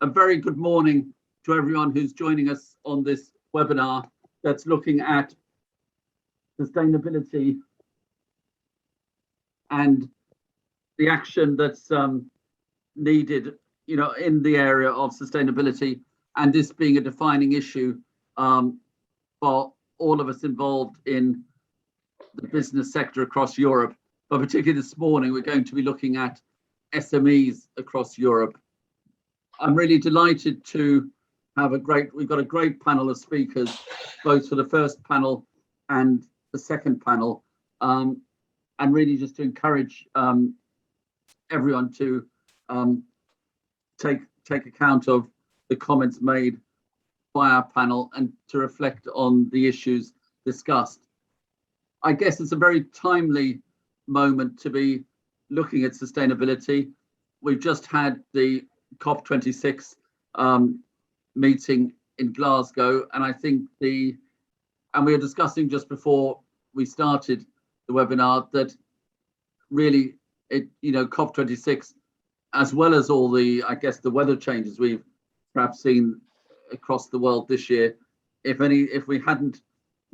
a very good morning to everyone who's joining us on this webinar that's looking at sustainability and the action that's needed, in the area of sustainability, and this being a defining issue for all of us involved in the business sector across Europe. But particularly this morning, we're going to be looking at SMEs across Europe. I'm really delighted to have we've got a great panel of speakers, both for the first panel and the second panel, and really just to encourage everyone to take account of the comments made by our panel and to reflect on the issues discussed. I guess it's a very timely moment to be looking at sustainability. We've just had the COP26 meeting in Glasgow, and I think we were discussing just before we started the webinar that really COP26, as well as all the weather changes we've perhaps seen across the world this year, if we hadn't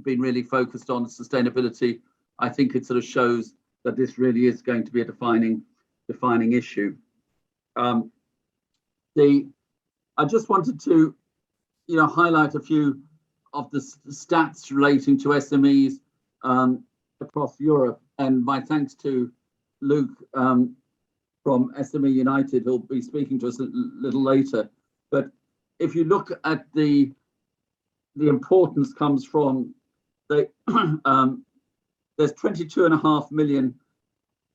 been really focused on sustainability, I think it sort of shows that this really is going to be a defining issue. I just wanted to highlight a few of the stats relating to SMEs across Europe, and my thanks to Luke from SME United, who'll be speaking to us a little later. But if you look at the importance comes from there's 22.5 million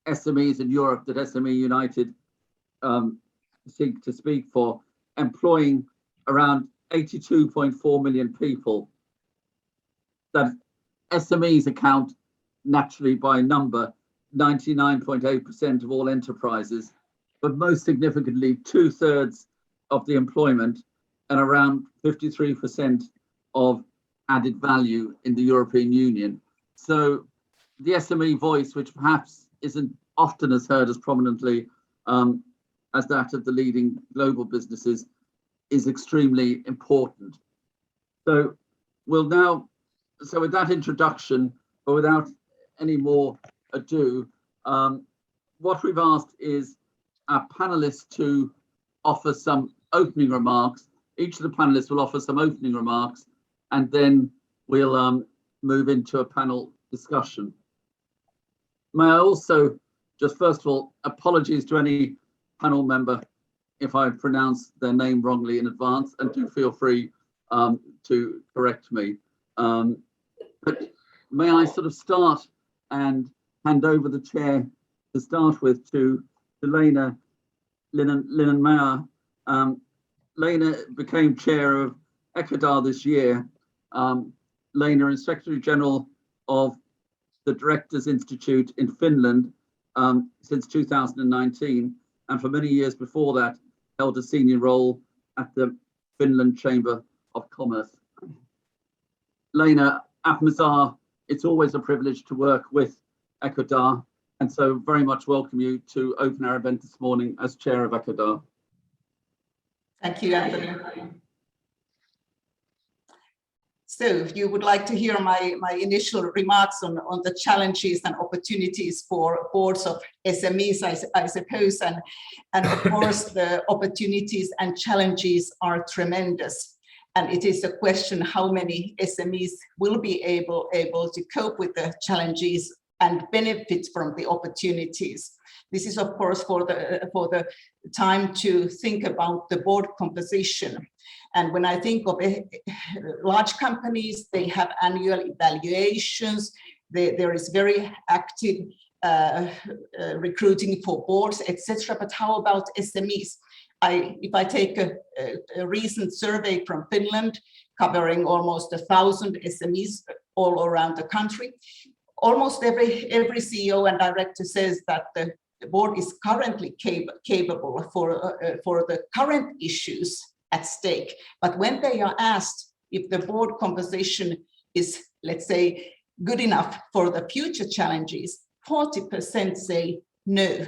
SMEs in Europe that SME United seek to speak for, employing around 82.4 million people. That SMEs account naturally by number 99.8% of all enterprises, but most significantly 2/3 of the employment and around 53% of added value in the European Union. So the SME voice, which perhaps isn't often as heard as prominently as that of the leading global businesses, is extremely important. So with that introduction, but without any more ado, what we've asked is our panelists to offer some opening remarks. Each of the panelists will offer some opening remarks, and then we'll move into a panel discussion. May I also just first of all, apologies to any panel member if I pronounce their name wrongly in advance, and do feel free to correct me. But may I sort of start and hand over the chair to start with to Lena Linenmeyer. Lena became chair of ecoDa this year. Lena is Secretary General of the Directors Institute in Finland since 2019, and for many years before that held a senior role at the Finland Chamber of Commerce. Lena, at Mazars, it's always a privilege to work with ecoDa, and so very much welcome you to open our event this morning as chair of ecoDa. Thank you, Anthony. So if you would like to hear my initial remarks on the challenges and opportunities for boards of SMEs, I suppose, and of course the opportunities and challenges are tremendous. And it is a question how many SMEs will be able to cope with the challenges and benefit from the opportunities. This is of course for the time to think about the board composition. And when I think of large companies, they have annual evaluations. There is very active recruiting for boards, etc. But how about SMEs? If I take a recent survey from Finland, covering almost 1,000 SMEs all around the country, almost every CEO and director says that the board is currently capable for the current issues at stake. But when they are asked if the board composition is, let's say, good enough for the future challenges, 40% say no.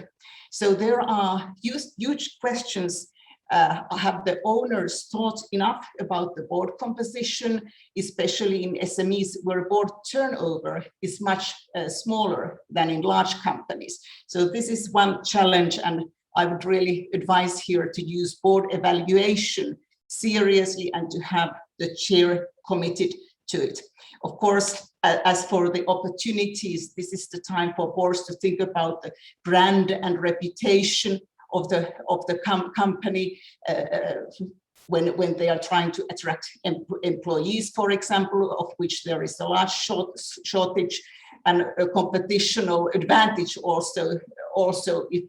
So there are huge questions have the owners thought enough about the board composition, especially in SMEs where board turnover is much smaller than in large companies? So this is one challenge, and I would really advise here to use board evaluation seriously and to have the chair committed to it. Of course, as for the opportunities, this is the time for boards to think about the brand and reputation of the company when they are trying to attract employees, for example, of which there is a large shortage, and a competitional advantage also if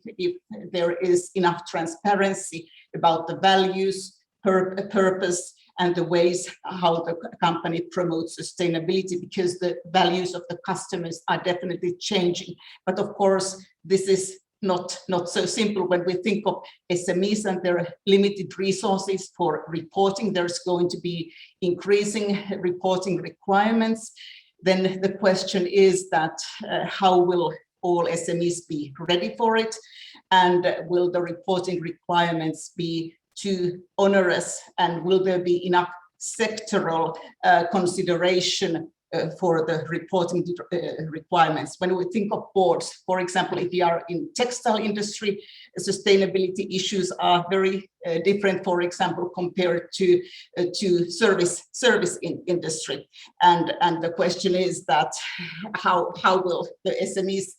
there is enough transparency about the values, purpose, and the ways how the company promotes sustainability, because the values of the customers are definitely changing. But of course, this is not so simple. When we think of SMEs and their limited resources for reporting, there's going to be increasing reporting requirements. Then the question is that how will all SMEs be ready for it? And will the reporting requirements be too onerous? And will there be enough sectoral consideration for the reporting requirements? When we think of boards, for example, if you are in textile industry, sustainability issues are very different, for example, compared to service industry. And the question is that how will the SMEs,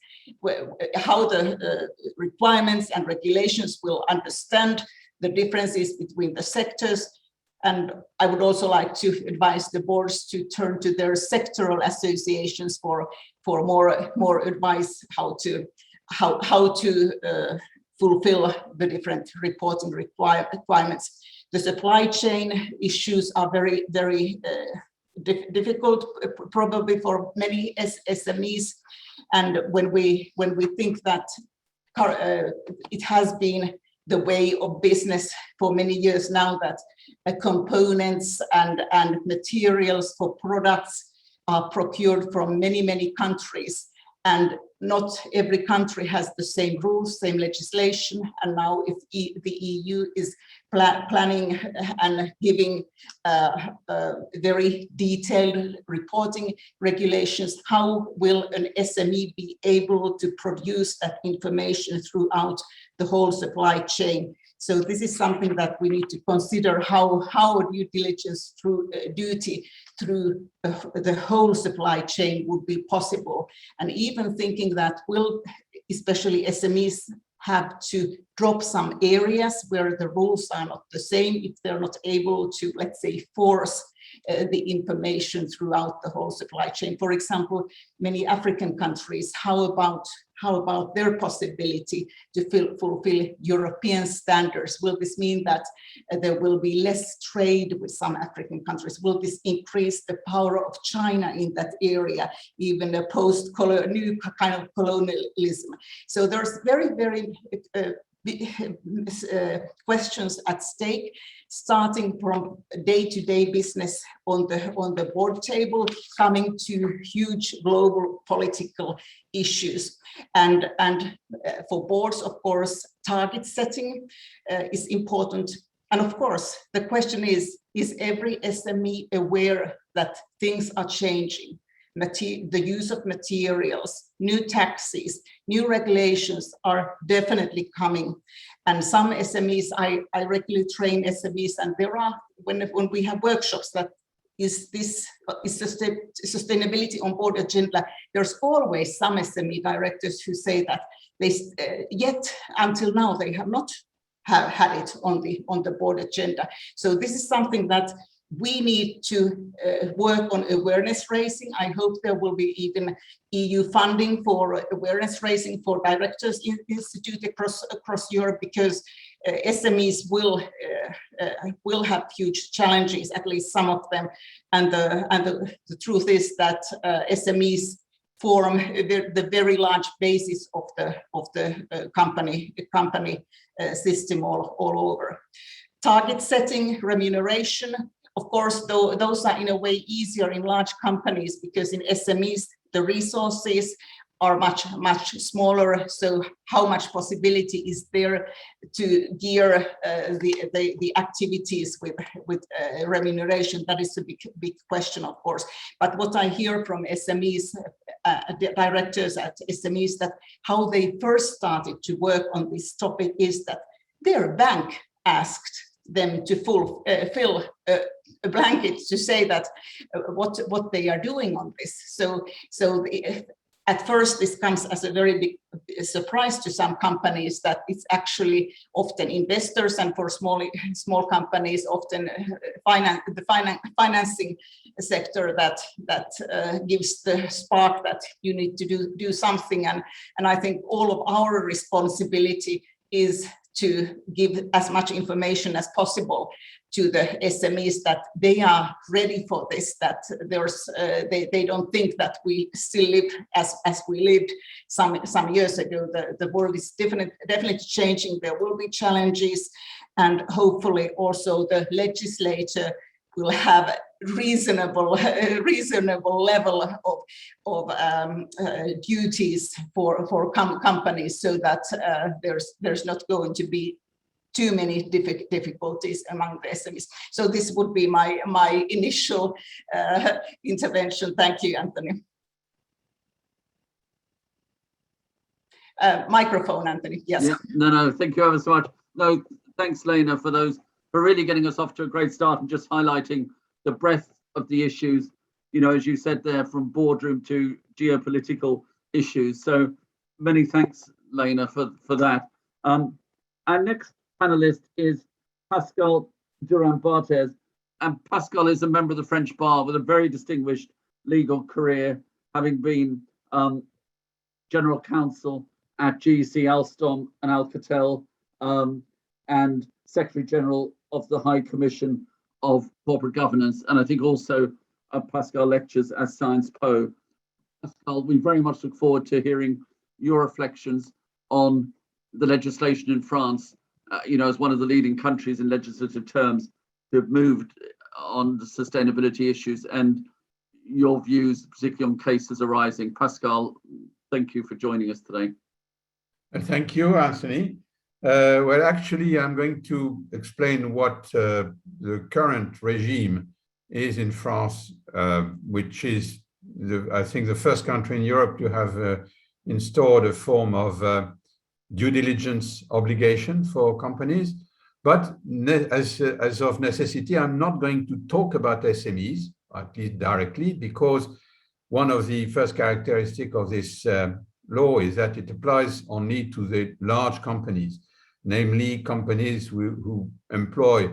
how the requirements and regulations will understand the differences between the sectors. And I would also like to advise the boards to turn to their sectoral associations for more advice how to fulfill the different reporting requirements. The supply chain issues are very difficult, probably for many SMEs. And when we think that it has been the way of business for many years now, that components and materials for products are procured from many countries, and not every country has the same rules, same legislation. And now if the EU is planning and giving very detailed reporting regulations, how will an SME be able to produce that information throughout the whole supply chain? So this is something that we need to consider, how due diligence through duty through the whole supply chain would be possible. And even thinking that will especially SMEs have to drop some areas where the rules are not the same if they're not able to, let's say, force the information throughout the whole supply chain. For example, many African countries, how about their possibility to fulfill European standards? Will this mean that there will be less trade with some African countries? Will this increase the power of China in that area, even a new kind of colonialism? So there's very questions at stake, starting from day-to-day business on the board table, coming to huge global political issues. And for boards, of course, target setting is important. And of course, the question is every SME aware that things are changing? The use of materials, new taxes, new regulations are definitely coming. And some SMEs, I regularly train SMEs, and there are, when we have workshops that is sustainability on board agenda, there's always some SME directors who say that yet until now they have not had it on the board agenda. So this is something that we need to work on awareness raising. I hope there will be even EU funding for awareness raising for directors institute across Europe, because SMEs will have huge challenges, at least some of them. And the truth is that SMEs form the very large basis of the company system all over. Target setting, remuneration. Of course, those are in a way easier in large companies, because in SMEs, the resources are much smaller. So how much possibility is there to gear the activities with remuneration? That is a big question, of course. But what I hear from SMEs, directors at SMEs, that how they first started to work on this topic is that their bank asked them to fill a blanket to say that what they are doing on this. So at first, this comes as a very big surprise to some companies, that it's actually often investors, and for small companies, often the financing sector that gives the spark that you need to do something. And I think all of our responsibility is to give as much information as possible to the SMEs, that they are ready for this, that they don't think that we still live as we lived some years ago. The world is definitely changing. There will be challenges, and hopefully also the legislature will have a reasonable level of duties for companies, so that there's not going to be too many difficulties among the SMEs. So this would be my initial intervention. Thank you, Anthony. Microphone, Anthony. Yes. Yeah. No. Thank you ever so much. No, thanks, Lena, for really getting us off to a great start and just highlighting the breadth of the issues. You know, as you said there, from boardroom to geopolitical issues. So many thanks, Lena, for that. Our next panelist is Pascal Duran, and Pascal is a member of the French Bar with a very distinguished legal career, having been General Counsel at GEC, Alstom and Alcatel, and Secretary General of the High Commission of Corporate Governance. And I think also Pascal lectures as Science Po. Pascal, we very much look forward to hearing your reflections on the legislation in France, as one of the leading countries in legislative terms to have moved on the sustainability issues, and your views, particularly on cases arising. Pascal, thank you for joining us today. Thank you, Anthony. Well, actually, I'm going to explain what the current regime is in France, which is, I think, the first country in Europe to have installed a form of due diligence obligation for companies. But as of necessity, I'm not going to talk about SMEs, at least directly, because one of the first characteristics of this law is that it applies only to the large companies, namely companies who employ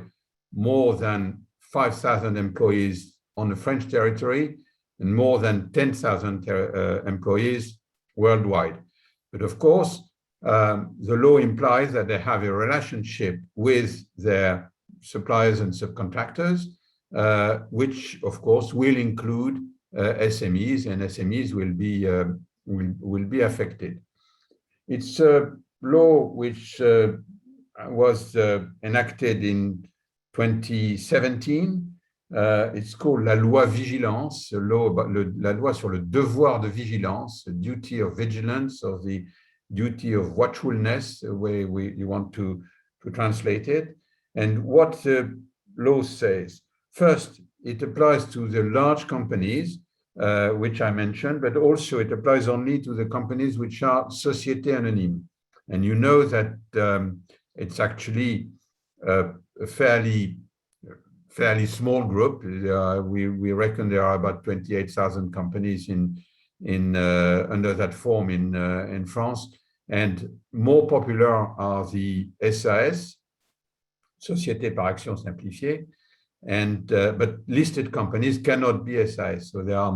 more than 5,000 employees on the French territory and more than 10,000 employees worldwide. But of course, the law implies that they have a relationship with their suppliers and subcontractors, which of course will include SMEs, and SMEs will be affected. It's a law which was enacted in 2017. It's called La Loi Vigilance, la loi sur le devoir de vigilance, the duty of vigilance, or the duty of watchfulness, the way you want to translate it. And what the law says: first, it applies to the large companies, which I mentioned, but also it applies only to the companies which are Société Anonyme. And you know that it's actually a fairly small group. We reckon there are about 28,000 companies under that form in France. And more popular are the SAS, Société par Action Simplifiée, but listed companies cannot be SAS, so there are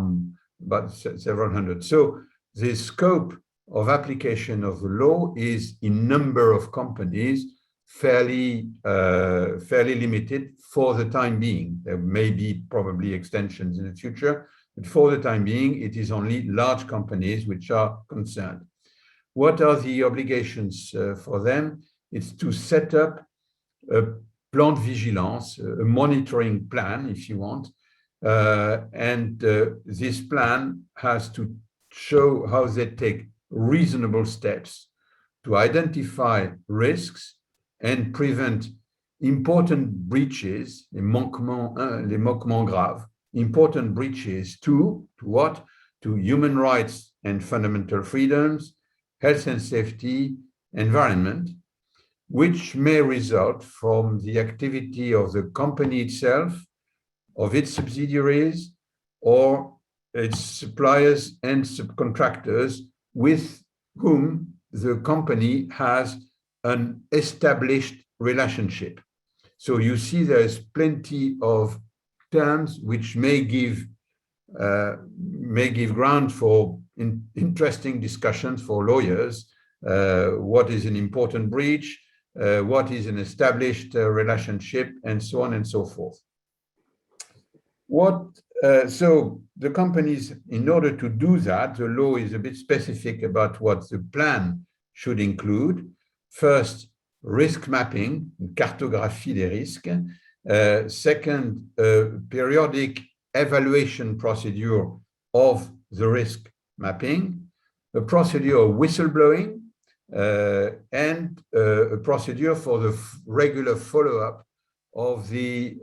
about several hundred. So the scope of application of the law is, in number of companies, fairly limited for the time being. There may be probably extensions in the future, but for the time being, it is only large companies which are concerned. What are the obligations for them? It's to set up a plan de vigilance, a monitoring plan, if you want, and this plan has to show how they take reasonable steps to identify risks and prevent important breaches, les manquements graves, important breaches to what? To human rights and fundamental freedoms, health and safety, environment, which may result from the activity of the company itself, of its subsidiaries, or its suppliers and subcontractors with whom the company has an established relationship. So you see there's plenty of terms which may give ground for interesting discussions for lawyers. What is an important breach? What is an established relationship, and so on and so forth. So the companies, in order to do that, the law is a bit specific about what the plan should include. First, risk mapping, cartographie des risques. Second, periodic evaluation procedure of the risk mapping, a procedure of whistleblowing, and a procedure for the regular follow-up of the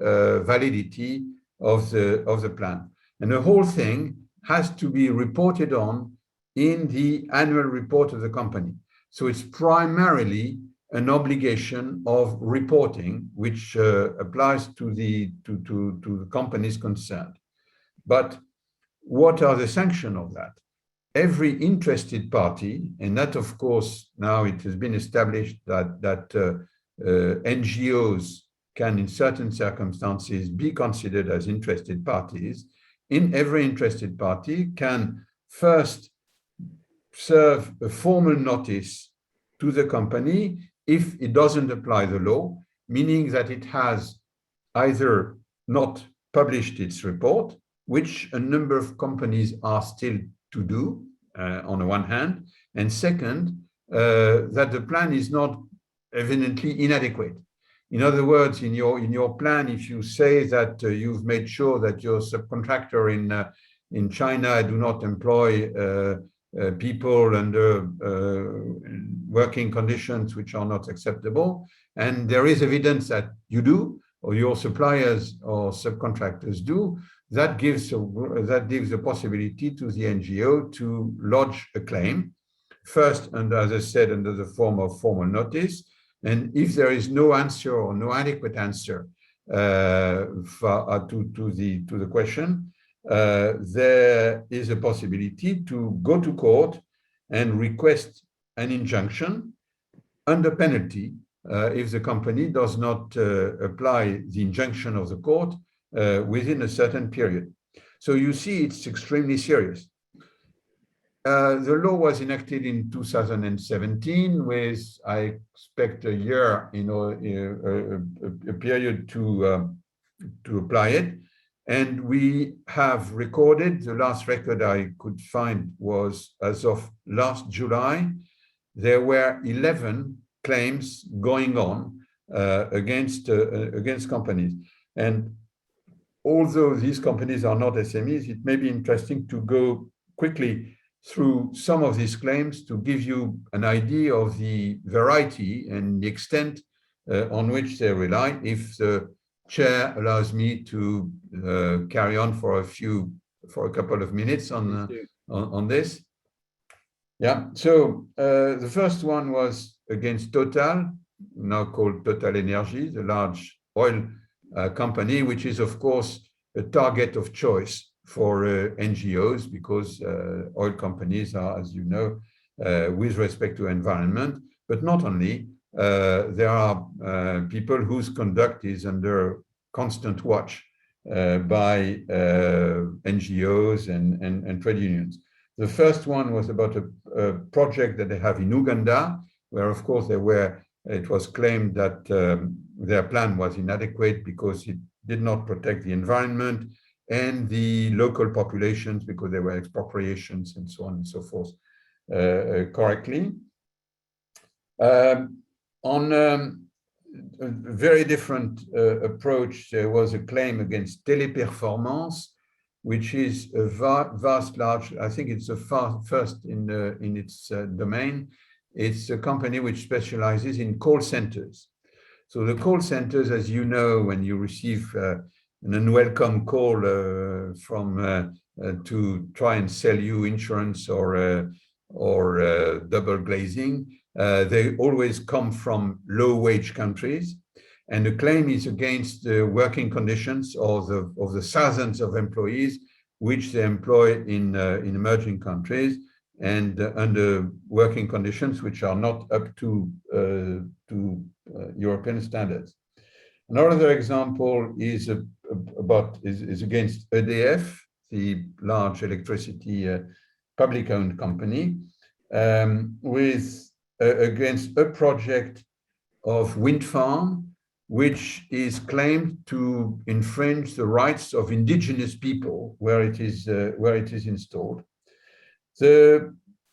validity of the plan. And the whole thing has to be reported on in the annual report of the company. So it's primarily an obligation of reporting, which applies to the companies concerned. But what are the sanctions of that? Every interested party, and that, of course, now it has been established that NGOs can, in certain circumstances, be considered as interested parties. In every interested party can first serve a formal notice to the company if it doesn't apply the law, meaning that it has either not published its report, which a number of companies are still to do, on the one hand, and second, that the plan is not evidently inadequate. In other words, in your plan, if you say that you've made sure that your subcontractor in China do not employ people under working conditions which are not acceptable, and there is evidence that you do, or your suppliers or subcontractors do, that gives the possibility to the NGO to lodge a claim, first, and as I said, under the form of formal notice. And if there is no answer or no adequate answer to the question, there is a possibility to go to court and request an injunction under penalty if the company does not apply the injunction of the court within a certain period. So you see, it's extremely serious. The law was enacted in 2017 with, I expect, a year, a period to apply it. And we have recorded, the last record I could find was as of last July, there were 11 claims going on against companies. And although these companies are not SMEs, it may be interesting to go quickly through some of these claims to give you an idea of the variety and the extent on which they rely. If the chair allows me to carry on for a couple of minutes on this. Yeah, so the first one was against Total, now called Total Energy, the large oil company, which is, of course, a target of choice for NGOs, because oil companies are, as you know, with respect to environment, but not only, there are people whose conduct is under constant watch by NGOs and trade unions. The first one was about a project that they have in Uganda, where, of course, it was claimed that their plan was inadequate because it did not protect the environment and the local populations, because there were expropriations and so on and so forth correctly. On a very different approach, there was a claim against Teleperformance, which is a vast, large, I think it's the first in its domain. It's a company which specializes in call centers. So the call centers, as you know, when you receive an unwelcome call to try and sell you insurance or double glazing, they always come from low-wage countries. And the claim is against the working conditions of the thousands of employees which they employ in emerging countries and under working conditions which are not up to European standards. Another example is against EDF, the large electricity public-owned company, against a project of wind farm which is claimed to infringe the rights of indigenous people where it is installed.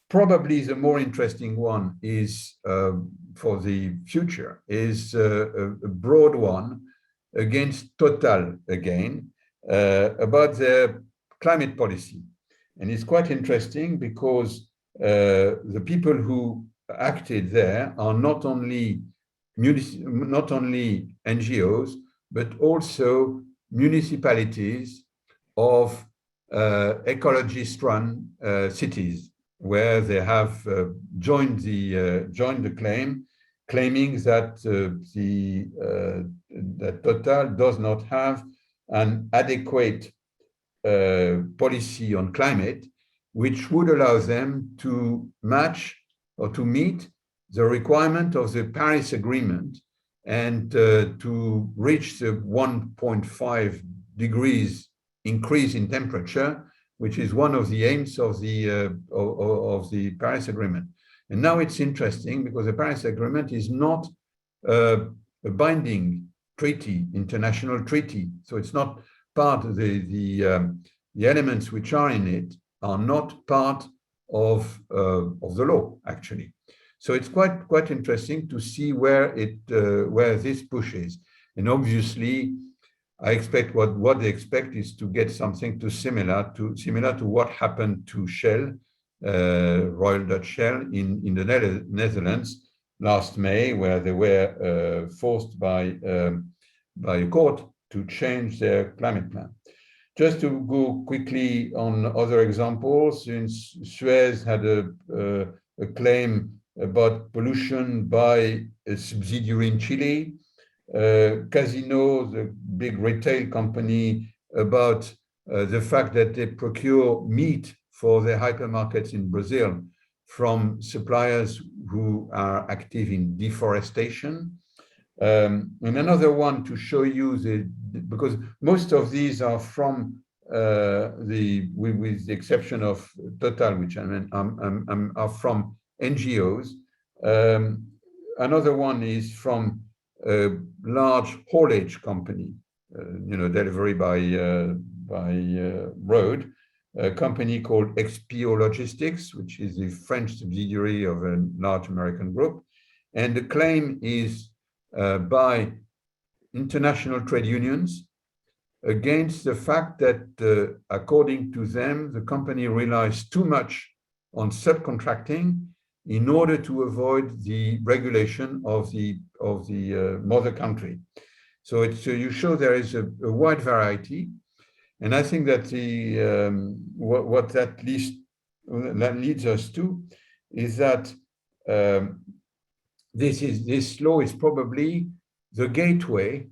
Probably the more interesting one is for the future is a broad one against Total again about their climate policy. And it's quite interesting because the people who acted there are not only NGOs, but also municipalities of ecologist-run cities, where they have joined the claim, claiming that that Total does not have an adequate policy on climate, which would allow them to match or to meet the requirement of the Paris Agreement and to reach the 1.5 degrees increase in temperature, which is one of the aims of the Paris Agreement. And now it's interesting because the Paris Agreement is not a binding treaty, international treaty. So it's not part of the elements which are in it are not part of the law, actually. So it's quite interesting to see where this pushes. And obviously, I expect what they expect is to get something similar to what happened to Shell, Royal Dutch Shell in the Netherlands last May, where they were forced by a court to change their climate plan. Just to go quickly on other examples, since Smes had a claim about pollution by a subsidiary in Chile, Casino, the big retail company, about the fact that they procure meat for their hypermarkets in Brazil from suppliers who are active in deforestation. And another one to show you because most of these are from with the exception of Total, which are from NGOs. Another one is from a large haulage company, delivery by road, a company called XPO Logistics, which is the French subsidiary of a large American group. And the claim is by international trade unions against the fact that, according to them, the company relies too much on subcontracting in order to avoid the regulation of the mother country. So you show there is a wide variety, and I think that what that leads us to is that this law is probably the gateway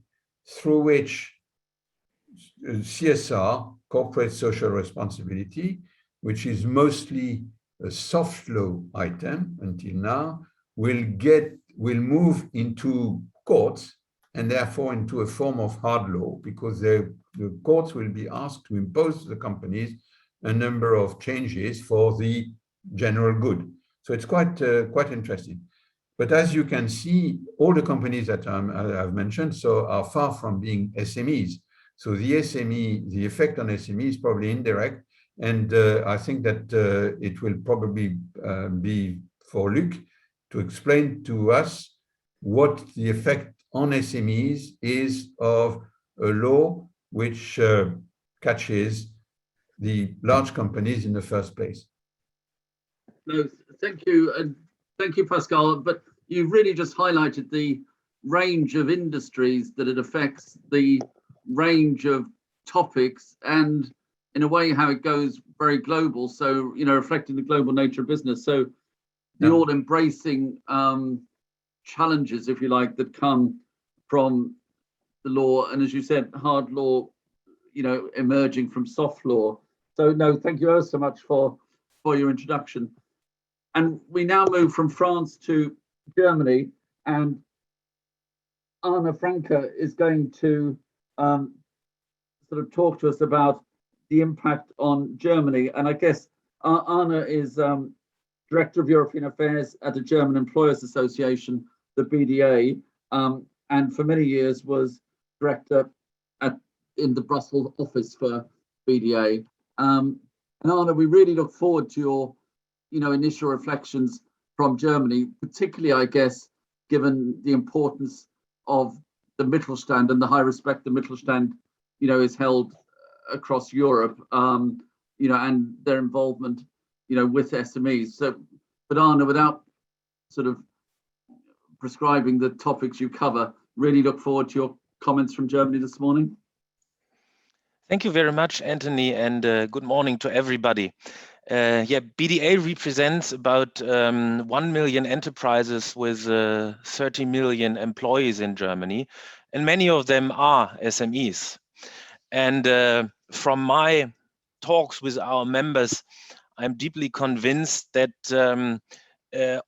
through which CSR, corporate social responsibility, which is mostly a soft law item until now, will move into courts and therefore into a form of hard law, because the courts will be asked to impose to the companies a number of changes for the general good. So it's quite interesting. But as you can see, all the companies that I've mentioned are far from being SMEs. So the effect on SME is probably indirect. And I think that it will probably be for Luc to explain to us what the effect on SMEs is of a law which catches the large companies in the first place. No, thank you, and thank you, Pascal. But you really just highlighted the range of industries that it affects, the range of topics, and in a way how it goes very global. So, you know, reflecting the global nature of business. So the all embracing challenges, if you like, that come from the law, and as you said, hard law, you know, emerging from soft law. So no, thank you so much for your introduction. And we now move from France to Germany, and Anna Franke is going to sort of talk to us about the impact on Germany. And I guess Anna is Director of European Affairs at the German Employers Association, the BDA, and for many years was director in the Brussels office for BDA. And Anna, we really look forward to your, you know, initial reflections from Germany, particularly, I guess, given the importance of the Mittelstand and the high respect the Mittelstand, you know, is held across Europe, you know, and their involvement, you know, with SMEs. So, but Anna, without sort of prescribing the topics you cover, really look forward to your comments from Germany this morning. Thank you very much, Anthony, and good morning to everybody. Yeah, BDA represents about 1 million enterprises with 30 million employees in Germany, and many of them are SMEs. And from my talks with our members, I'm deeply convinced that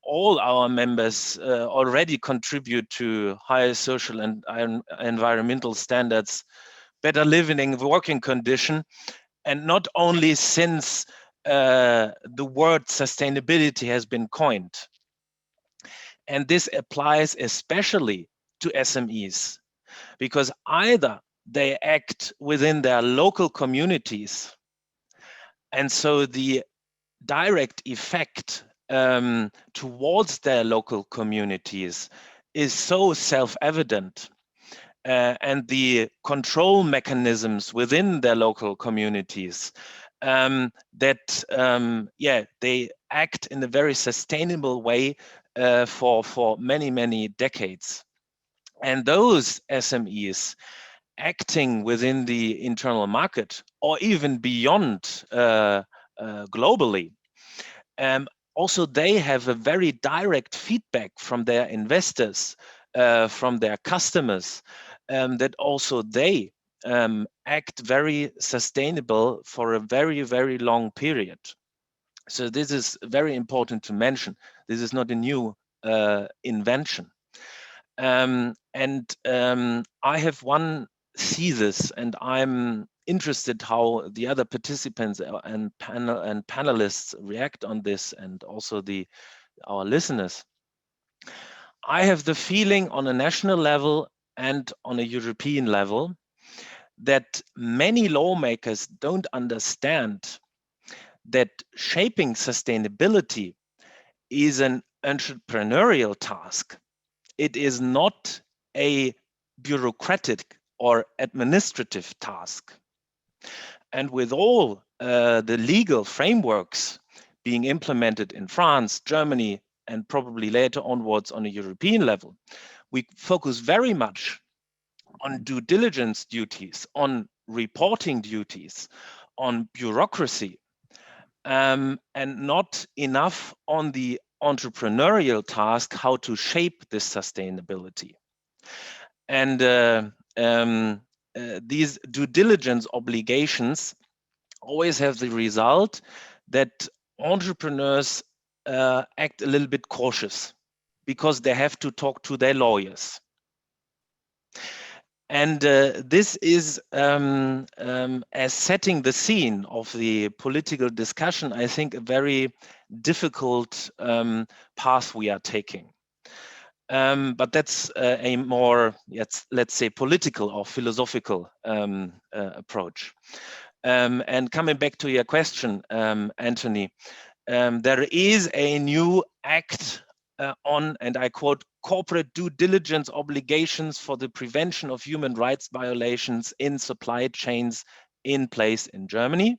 all our members already contribute to higher social and environmental standards, better living and working condition, and not only since the word sustainability has been coined. And this applies especially to SMEs, because either they act within their local communities, and so the direct effect towards their local communities is so self-evident, and the control mechanisms within their local communities that they act in a very sustainable way for many decades. And those SMEs acting within the internal market or even beyond globally, also they have a very direct feedback from their investors, from their customers, that also they act very sustainable for a very long period. So this is very important to mention. This is not a new invention. I have one thesis, and I'm interested how the other participants and panelists react on this, and also our listeners. I have the feeling on a national level and on a European level that many lawmakers don't understand that shaping sustainability is an entrepreneurial task. It is not a bureaucratic or administrative task. And with all the legal frameworks being implemented in France, Germany, and probably later onwards on a European level, we focus very much on due diligence duties, on reporting duties, on bureaucracy, and not enough on the entrepreneurial task, how to shape this sustainability. And these due diligence obligations always have the result that entrepreneurs act a little bit cautious because they have to talk to their lawyers. And this is, as setting the scene of the political discussion, I think a very difficult path we are taking. But that's a more, let's say, political or philosophical approach. And coming back to your question, Anthony, there is a new act on, and I quote, corporate due diligence obligations for the prevention of human rights violations in supply chains in place in Germany.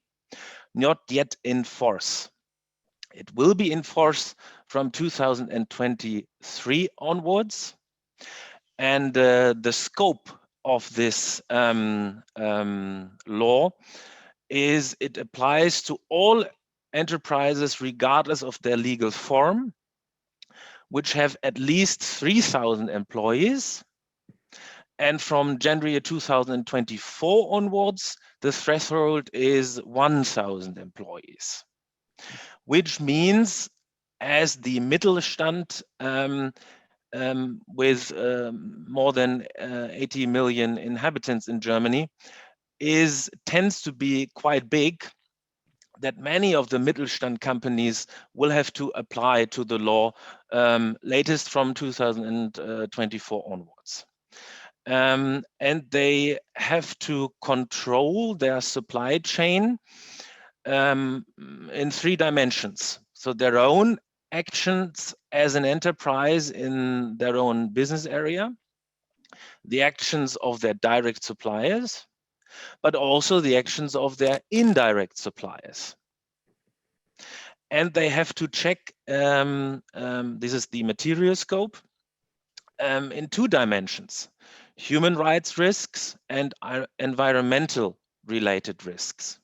not yet in force. It will be in force from 2023 onwards. And the scope of this law is it applies to all enterprises regardless of their legal form, which have at least 3,000 employees. And from January 2024 onwards, the threshold is 1,000 employees, which means as the Mittelstand with more than 80 million inhabitants in Germany tends to be quite big, that many of the Mittelstand companies will have to apply to the law latest from 2024 onwards. And they have to control their supply chain in 3 dimensions. So their own actions as an enterprise in their own business area, the actions of their direct suppliers, but also the actions of their indirect suppliers. And they have to check, this is the material scope, in 2 dimensions, human rights risks and environmental related risks.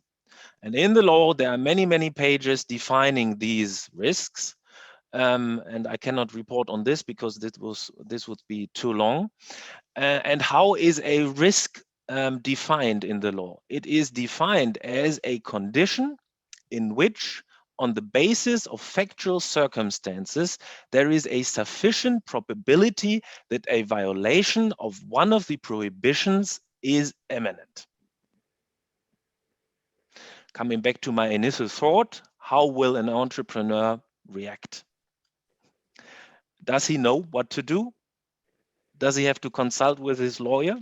And in the law, there are many, many pages defining these risks. And I cannot report on this because this would be too long. And how is a risk defined in the law? It is defined as a condition in which, on the basis of factual circumstances, there is a sufficient probability that a violation of one of the prohibitions is imminent. Coming back to my initial thought, how will an entrepreneur react? Does he know what to do? Does he have to consult with his lawyer?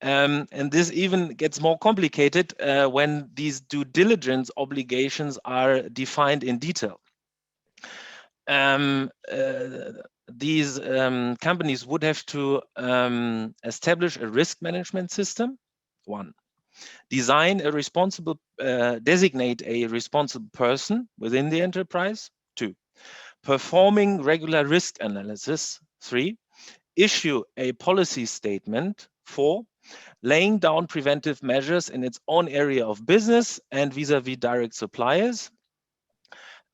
And this even gets more complicated when these due diligence obligations are defined in detail. These companies would have to establish a risk management system, 1. Designate a responsible person within the enterprise, 2. Performing regular risk analysis, 3. Issue a policy statement, 4. Laying down preventive measures in its own area of business and vis-a-vis direct suppliers,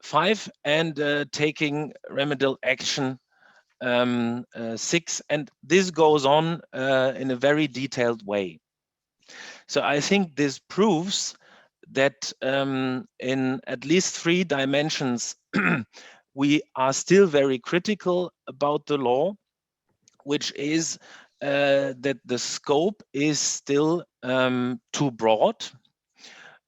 5. And taking remedial action, 6. And this goes on in a very detailed way. So I think this proves that in at least 3 dimensions, we are still very critical about the law, which is that the scope is still too broad.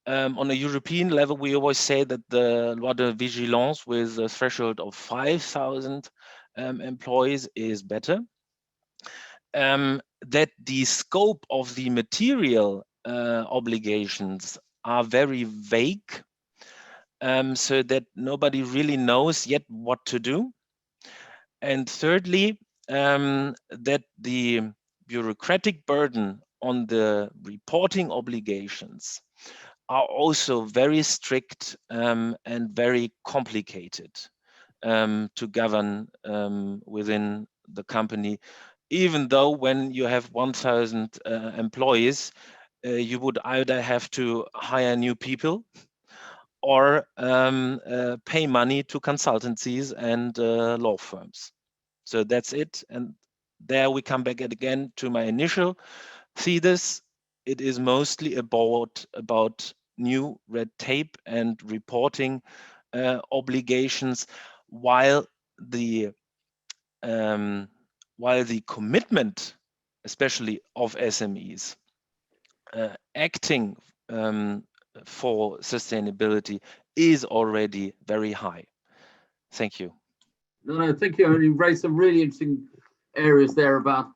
On a European level, we always say that the loi de vigilance with a threshold of 5,000 employees is better. That the scope of the material obligations are very vague, so that nobody really knows yet what to do. And thirdly, that the bureaucratic burden on the reporting obligations are also very strict and very complicated to govern within the company. Even though when you have 1,000 employees, you would either have to hire new people or pay money to consultancies and law firms. So that's it. And there we come back again to my initial thesis. It is mostly about new red tape and reporting obligations, while the commitment, especially of SMEs, acting for sustainability is already very high. Thank you. No, thank you. You raised some really interesting areas there about,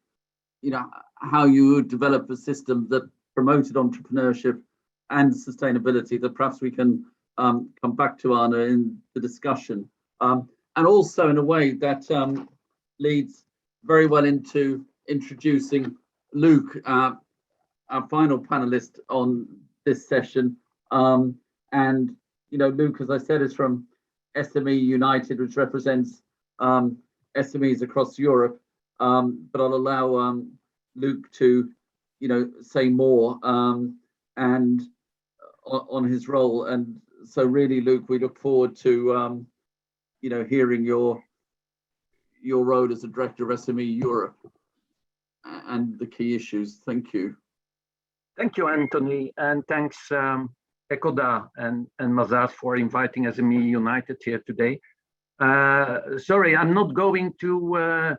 how you would develop a system that promoted entrepreneurship and sustainability that perhaps we can come back to, Anna, in the discussion. And also in a way that leads very well into introducing Luke, our final panelist on this session, And, Luke, as I said, is from SME United, which represents SMEs across Europe. But I'll allow Luke to, say more and on his role. And so really, Luke, we look forward to, hearing your role as a director of SME Europe and the key issues. Thank you. Thank you, Anthony, and thanks ecoDa and Mazars for inviting SME United here today. Sorry, I'm not going to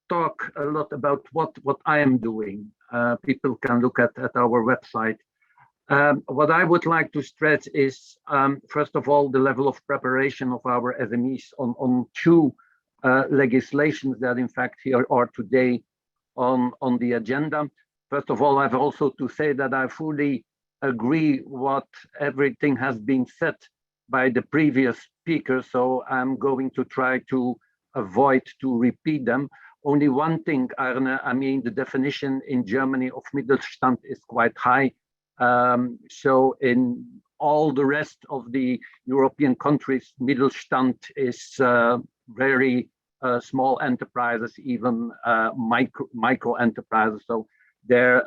talk a lot about what I am doing. People can look at our website. What I would like to stress is, first of all, the level of preparation of our SMEs on two legislations that in fact here are today on the agenda. First of all, I have also to say that I fully agree what everything has been said by the previous speaker, so I'm going to try to avoid to repeat them. Only one thing, Arne, I mean, the definition in Germany of Mittelstand is quite high. So in all the rest of the European countries, Mittelstand is very small enterprises, even micro enterprises. So there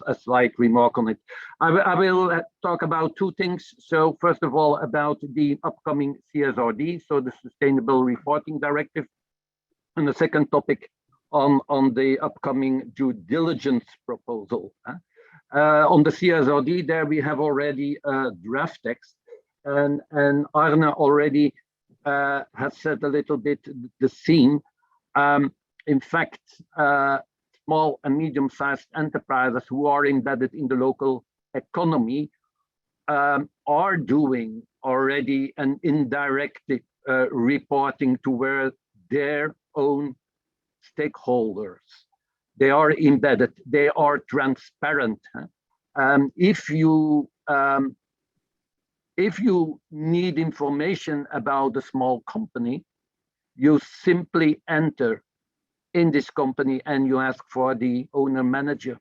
a slight remark on it. I will talk about two things. So first of all, about the upcoming CSRD, so the Sustainable Reporting Directive, and the second topic on the upcoming due diligence proposal. On the CSRD, there we have already a draft text, and Arne already has said a little bit the theme. In fact, small and medium-sized enterprises who are embedded in the local economy are doing already an indirect reporting to where their own stakeholders. They are embedded, they are transparent. If you need information about a small company, you simply enter in this company and you ask for the owner manager.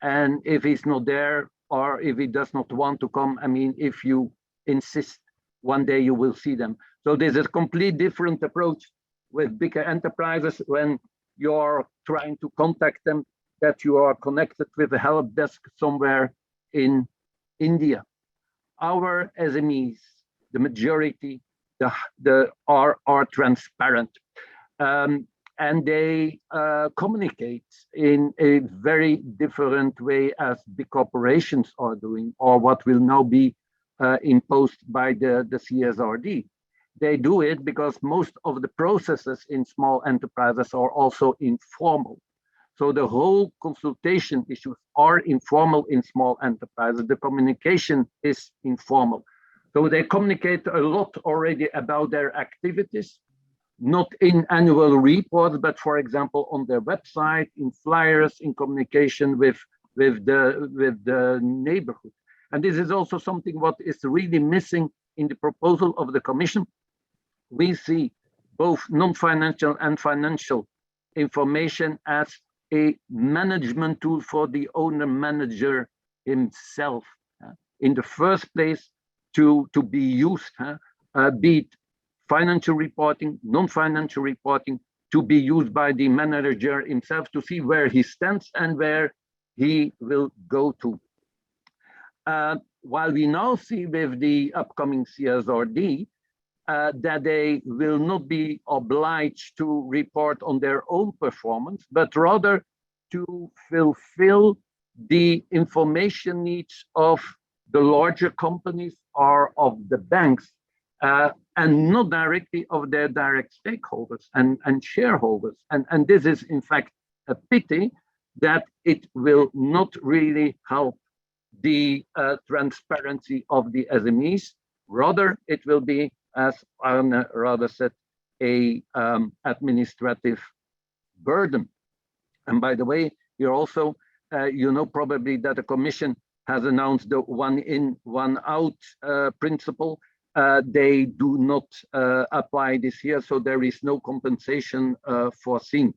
And if he's not there, or if he does not want to come, I mean, if you insist, one day you will see them. So there's a complete different approach with bigger enterprises when you're trying to contact them, that you are connected with a help desk somewhere in India. Our SMEs, the majority, are transparent. And they communicate in a very different way as big corporations are doing, or what will now be imposed by the CSRD. They do it because most of the processes in small enterprises are also informal. So the whole consultation issues are informal in small enterprises. The communication is informal. So they communicate a lot already about their activities, not in annual reports, but for example, on their website, in flyers, in communication with the neighborhood. And this is also something what is really missing in the proposal of the Commission. We see both non-financial and financial information as a management tool for the owner manager himself. In the first place, to be used, be it financial reporting, non-financial reporting, to be used by the manager himself to see where he stands and where he will go to. While we now see with the upcoming CSRD that they will not be obliged to report on their own performance, but rather to fulfill the information needs of the larger companies or of the banks, and not directly of their direct stakeholders and shareholders. And this is in fact a pity that it will not really help the transparency of the SMEs. Rather, it will be, as Arne rather said, a administrative burden. And by the way, you're also, you know probably that the Commission has announced the one in, one out principle. They do not apply this year, so there is no compensation foreseen.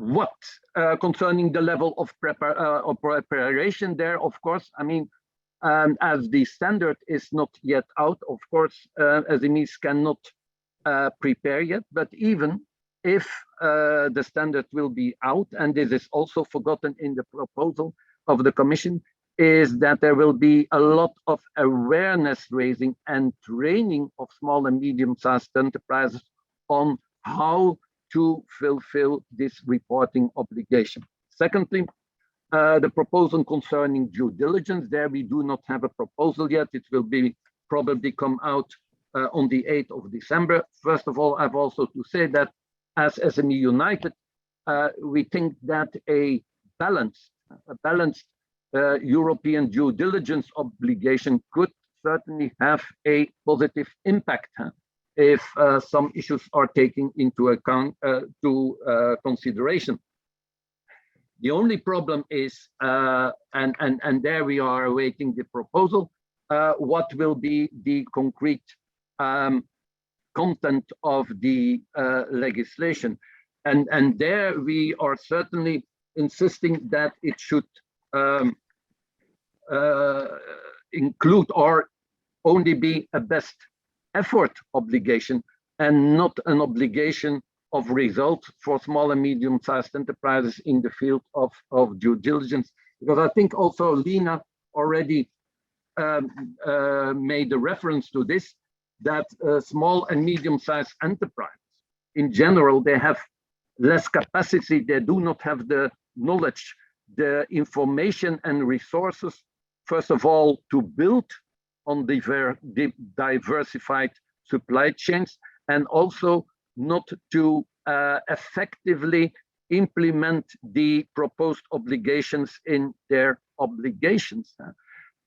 What concerning the level of preparation there, of course, I mean, as the standard is not yet out, of course, SMEs cannot prepare yet, but even if the standard will be out, and this is also forgotten in the proposal of the Commission, is that there will be a lot of awareness raising and training of small and medium-sized enterprises on how to fulfill this reporting obligation. Secondly, the proposal concerning due diligence, there we do not have a proposal yet. It will be probably come out on the 8th of December. First of all, I've also to say that as SME United, we think that a balanced European due diligence obligation could certainly have a positive impact if some issues are taken into account consideration. The only problem is, and there we are awaiting the proposal, what will be the concrete content of the legislation. And there we are certainly insisting that it should include or only be a best effort obligation and not an obligation of results for small and medium-sized enterprises in the field of due diligence. Because I think also Lina already made a reference to this, that small and medium-sized enterprises, in general, they have less capacity, they do not have the knowledge, the information and resources, first of all, to build on the diversified supply chains, and also not to effectively implement the proposed obligations in their obligations.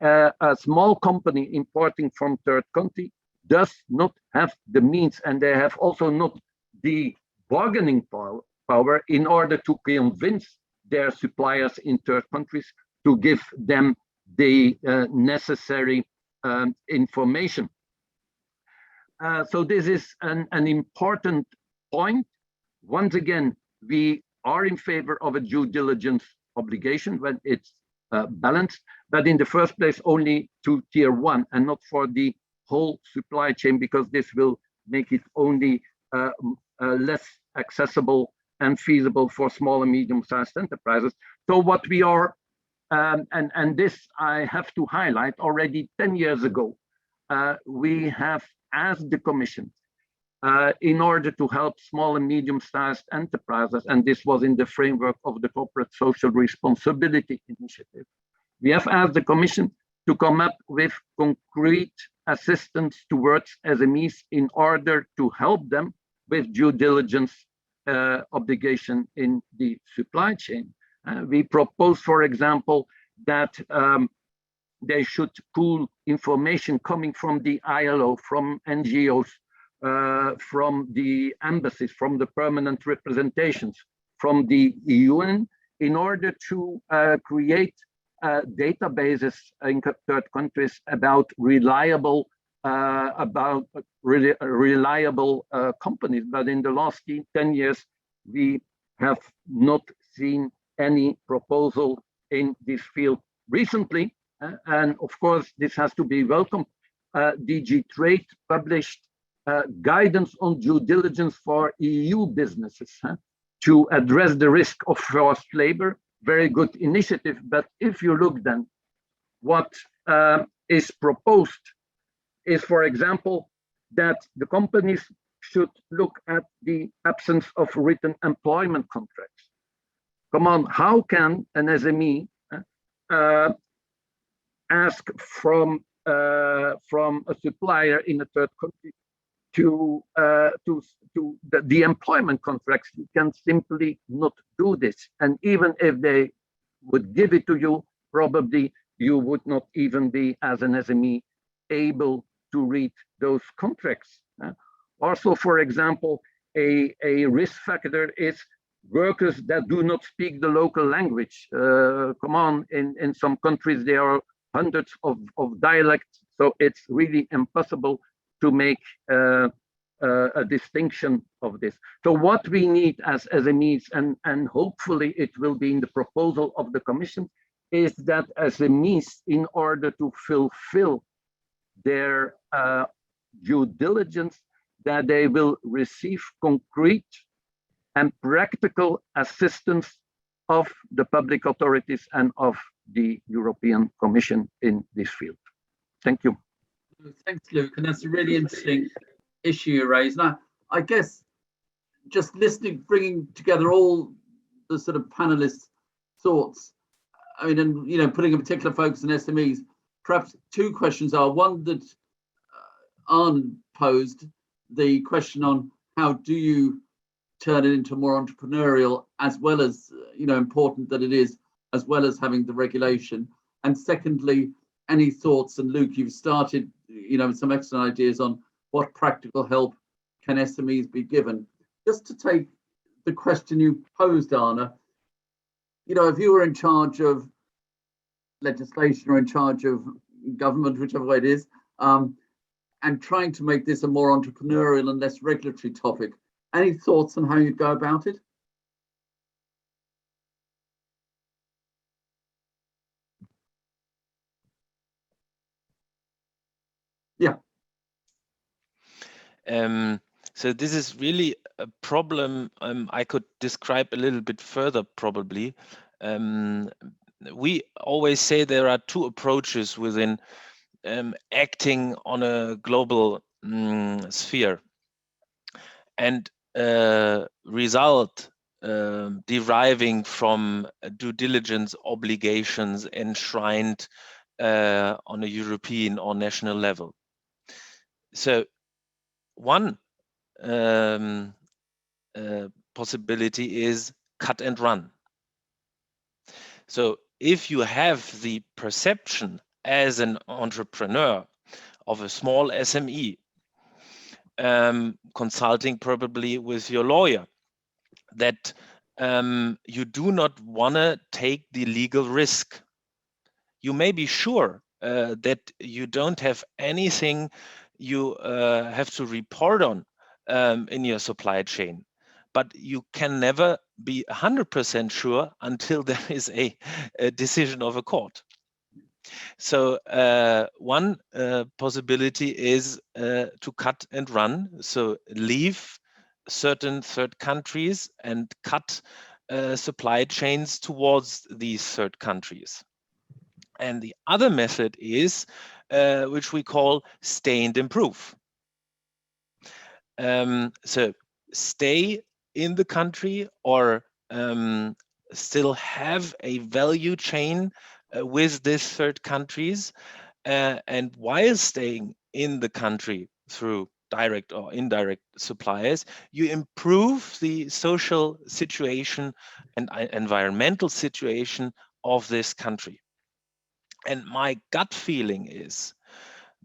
A small company importing from third country does not have the means, and they have also not the bargaining power in order to convince their suppliers in third countries to give them the necessary information. So this is an important point. Once again, we are in favor of a due diligence obligation when it's balanced, but in the first place only to tier one and not for the whole supply chain, because this will make it only less accessible and feasible for small and medium-sized enterprises. So what we are, and this I have to highlight, already 10 years ago, we have asked the Commission in order to help small and medium-sized enterprises, and this was in the framework of the Corporate Social Responsibility Initiative. We have asked the Commission to come up with concrete assistance towards SMEs in order to help them with due diligence obligation in the supply chain. We propose, for example, that they should pool information coming from the ILO, from NGOs, from the embassies, from the permanent representations, from the UN, in order to create databases in third countries about reliable companies. But in the last 10 years, we have not seen any proposal in this field recently. And of course, this has to be welcomed. DG Trade published guidance on due diligence for EU businesses to address the risk of forced labor. Very good initiative. But if you look then, what is proposed is, for example, that the companies should look at the absence of written employment contracts. Come on, how can an SME ask from a supplier in a third country to the employment contracts? You can simply not do this. And even if they would give it to you, probably you would not even be, as an SME, able to read those contracts. Also, for example, a risk factor is workers that do not speak the local language. Come on, in some countries there are hundreds of dialects, so it's really impossible to make a distinction of this. So what we need as SMEs, and hopefully it will be in the proposal of the Commission, is that SMEs, in order to fulfill their due diligence, that they will receive concrete and practical assistance of the public authorities and of the European Commission in this field. Thank you. Thanks, Luke. And that's a really interesting issue you raised. Now, I guess just listening, bringing together all the sort of panelists' thoughts, I mean, and putting a particular focus on SMEs, perhaps two questions are: one that Arne posed, the question on how do you turn it into more entrepreneurial, as well as important that it is, as well as having the regulation. And secondly, any thoughts? And Luke, you've started some excellent ideas on what practical help can SMEs be given. Just to take the question you posed, Arne, if you were in charge of legislation or in charge of government, whichever way it is, and trying to make this a more entrepreneurial and less regulatory topic, any thoughts on how you'd go about it? Yeah. So this is really a problem I could describe a little bit further, probably. We always say there are two approaches within acting on a global sphere. And result deriving from due diligence obligations enshrined on a European or national level. So one possibility is cut and run. So if you have the perception as an entrepreneur of a small SME, consulting probably with your lawyer, that you do not want to take the legal risk. You may be sure that you don't have anything you have to report on in your supply chain, but you can never be 100% sure until there is a decision of a court. So one possibility is to cut and run, so leave certain third countries and cut supply chains towards these third countries. And the other method is, which we call stay and improve. So stay in the country or still have a value chain with these third countries, and while staying in the country through direct or indirect suppliers, you improve the social situation and environmental situation of this country. And my gut feeling is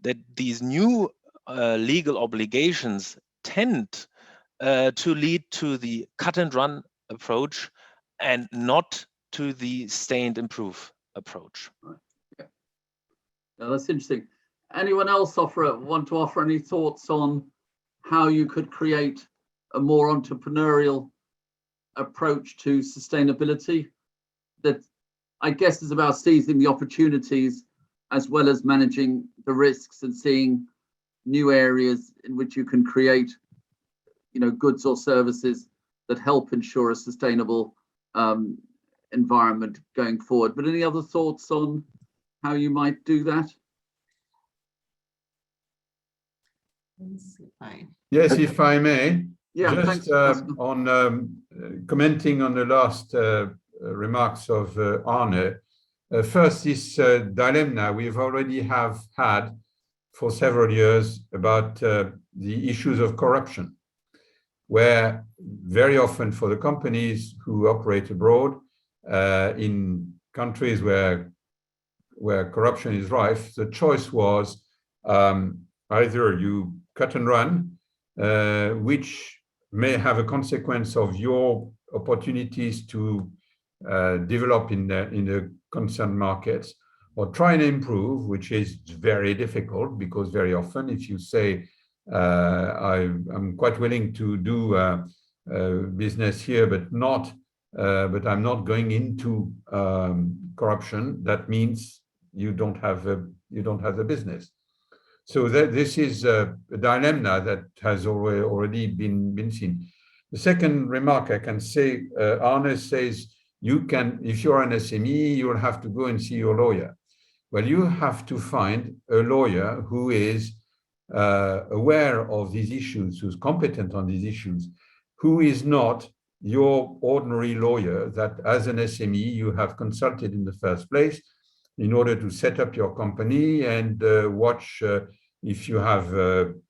that these new legal obligations tend to lead to the cut and run approach and not to the stay and improve approach. Yeah. Now, that's interesting. Anyone else want to offer any thoughts on how you could create a more entrepreneurial approach to sustainability that I guess is about seizing the opportunities as well as managing the risks and seeing new areas in which you can create goods or services that help ensure a sustainable environment going forward? But any other thoughts on how you might do that? Yes, if I may. Yeah, just on commenting on the last remarks of Arne. First, this dilemma we've already had for several years about the issues of corruption, where very often for the companies who operate abroad in countries where corruption is rife, the choice was either you cut and run, which may have a consequence of your opportunities to develop in the concerned markets, or try and improve, which is very difficult because very often if you say I'm quite willing to do business here, but I'm not going into corruption. That means you don't have a business. So this is a dilemma that has already been seen. The second remark I can say, Arne says, if you're an SME, you'll have to go and see your lawyer. Well, you have to find a lawyer who is aware of these issues, who's competent on these issues, who is not your ordinary lawyer that as an SME you have consulted in the first place in order to set up your company and watch if you have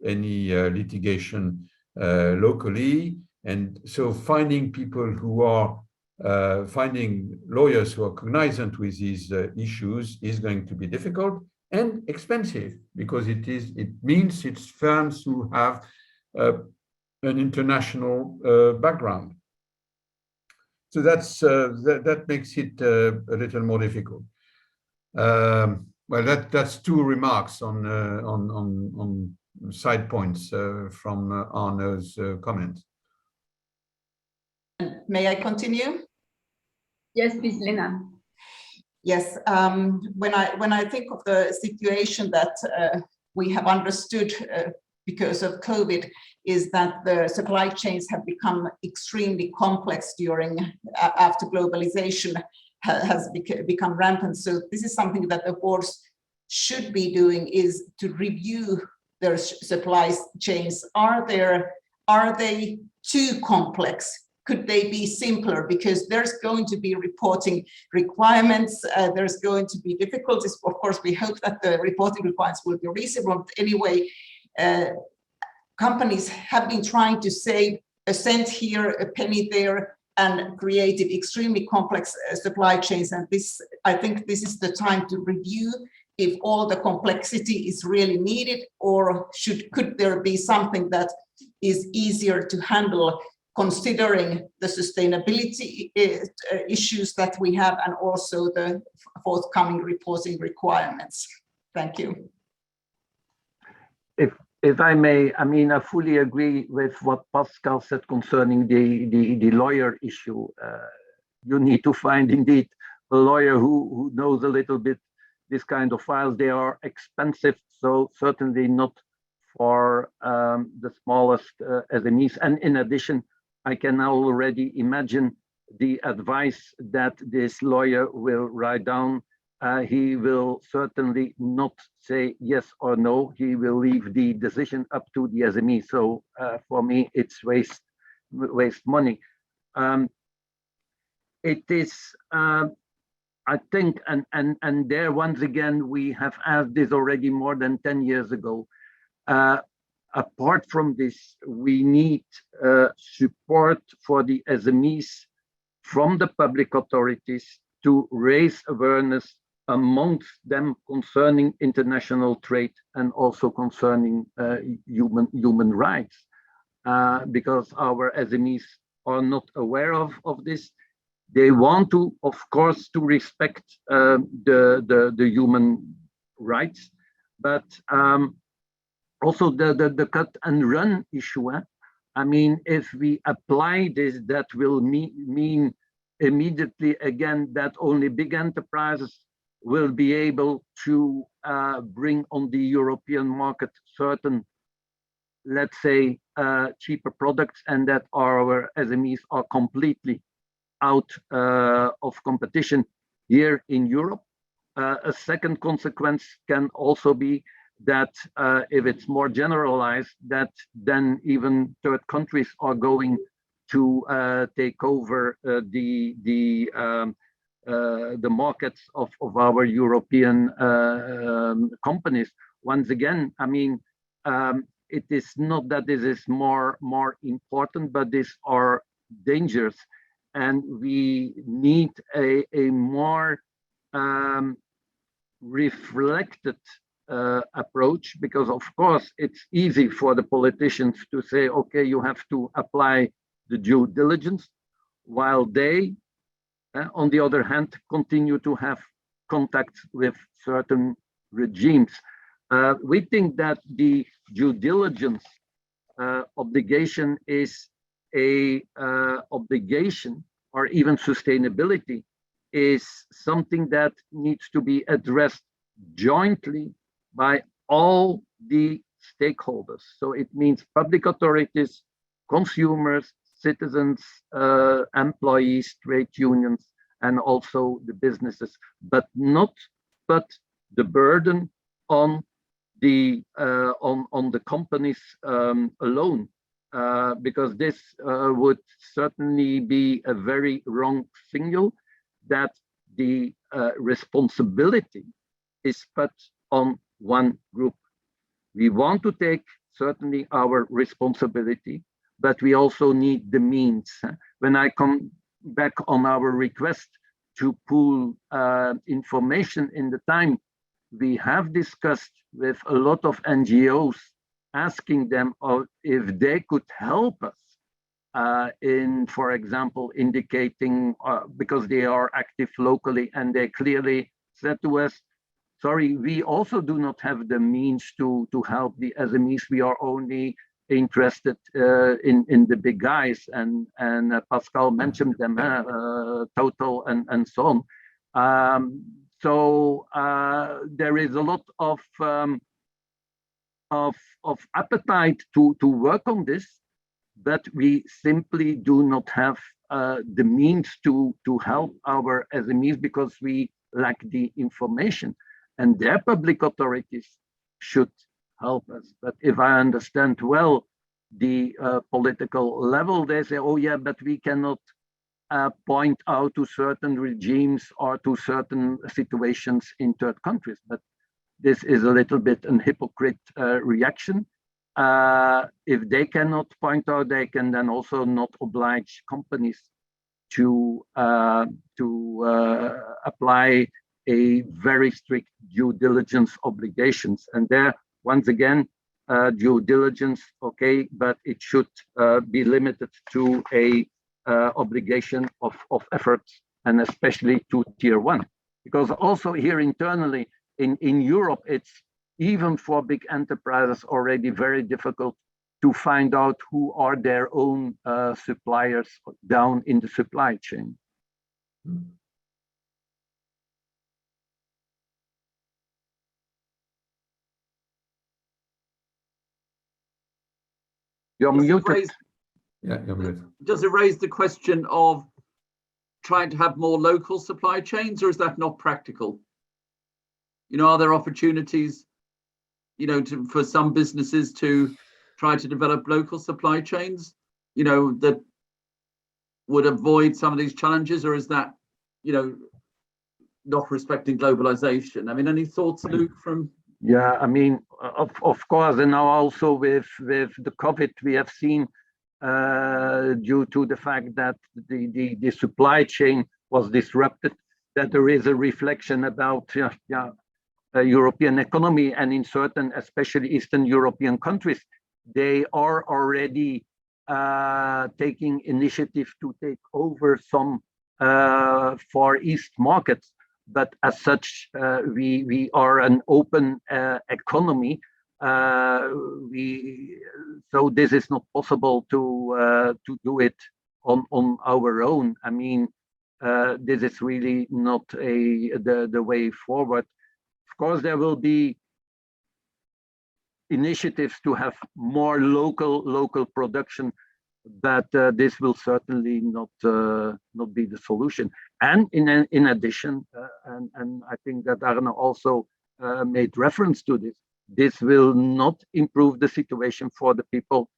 any litigation locally. And so finding people who are finding lawyers who are cognizant with these issues is going to be difficult and expensive, because it means it's firms who have an international background. So that makes it a little more difficult. Well, that's two remarks on side points from Arno's comments. May I continue? Yes, please, Lena. Yes, when I think of the situation that we have understood because of COVID, is that the supply chains have become extremely complex after globalization has become rampant. So this is something that the boards should be doing, is to review their supply chains. Are they too complex? Could they be simpler? Because there's going to be reporting requirements. There's going to be difficulties. Of course, we hope that the reporting requirements will be reasonable. But anyway, companies have been trying to save a cent here, a penny there, and created extremely complex supply chains. And I think this is the time to review if all the complexity is really needed, or could there be something that is easier to handle, considering the sustainability issues that we have and also the forthcoming reporting requirements. Thank you. If I may, I mean, I fully agree with what Pascal said concerning the lawyer issue. You need to find indeed a lawyer who knows a little bit this kind of files. They are expensive, so certainly not for the smallest SMEs. And in addition, I can now already imagine the advice that this lawyer will write down. He will certainly not say yes or no. He will leave the decision up to the SME. So for me, it's waste money. It is, I think, and there once again, we have asked this already more than 10 years ago. Apart from this, we need support for the SMEs from the public authorities to raise awareness amongst them concerning international trade and also concerning human rights, because our SMEs are not aware of this. They want to, of course, to respect the human rights, but also the cut and run issue. I mean, if we apply this, that will mean immediately again that only big enterprises will be able to bring on the European market certain, let's say, cheaper products, and that our SMEs are completely out of competition here in Europe. A second consequence can also be that if it's more generalized, that then even third countries are going to take over the markets of our European companies. Once again, I mean, it is not that this is more important, but these are dangerous, and we need a more reflected approach, because of course it's easy for the politicians to say, okay, you have to apply the due diligence, while they, on the other hand, continue to have contact with certain regimes. We think that the due diligence obligation is a obligation, or even sustainability is something that needs to be addressed jointly by all the stakeholders. So it means public authorities, consumers, citizens, employees, trade unions, and also the businesses, but not put the burden on the companies alone, because this would certainly be a very wrong signal that the responsibility is put on one group. We want to take certainly our responsibility, but we also need the means. When I come back on our request to pool information in the time, we have discussed with a lot of NGOs, asking them if they could help us in, for example, indicating, because they are active locally, and they clearly said to us, sorry, we also do not have the means to help the SMEs. We are only interested in the big guys, and Pascal mentioned them, Total and so on. So there is a lot of appetite to work on this, but we simply do not have the means to help our SMEs because we lack the information, and their public authorities should help us. But if I understand well the political level, they say, oh yeah, but we cannot point out to certain regimes or to certain situations in third countries. But this is a little bit an hypocrite reaction. If they cannot point out, they can then also not oblige companies to apply a very strict due diligence obligations. And there, once again, due diligence, okay, but it should be limited to a obligation of efforts, and especially to tier one. Because also here internally in Europe, it's even for big enterprises already very difficult to find out who are their own suppliers down in the supply chain. You're muted. Yeah, you're muted. Does it raise the question of trying to have more local supply chains, or is that not practical? You know, are there opportunities, you know, for some businesses to try to develop local supply chains, you know, that would avoid some of these challenges, or is that, you know, not respecting globalization? I mean, any thoughts, Luc, from? Yeah, I mean, of course, and now also with the COVID, we have seen due to the fact that the supply chain was disrupted, that there is a reflection about European economy, and in certain, especially Eastern European countries, they are already taking initiative to take over some Far East markets. But as such, we are an open economy. So this is not possible to do it on our own. I mean, this is really not the way forward. Of course, there will be initiatives to have more local production, but this will certainly not be the solution. And in addition, and I think that Arne also made reference to this, this will not improve the situation for the people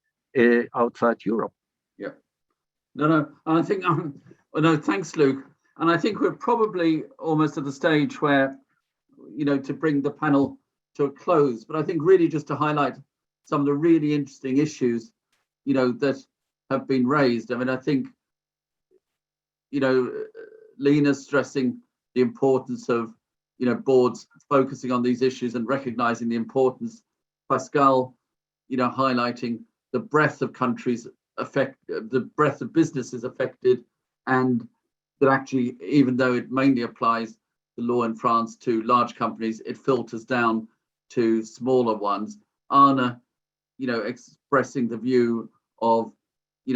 outside Europe. Yeah, no, I think, no, thanks, Luc. And I think we're probably almost at the stage where, you know, to bring the panel to a close, but I think really just to highlight some of the really interesting issues, you know, that have been raised. I mean, I think, you know, Lena stressing the importance of, you know, boards focusing on these issues and recognizing the importance. Pascal, you know, highlighting the breadth of countries the breadth of businesses affected, and that actually, even though it mainly applies the law in France to large companies, it filters down to smaller ones. Anna, expressing the view of,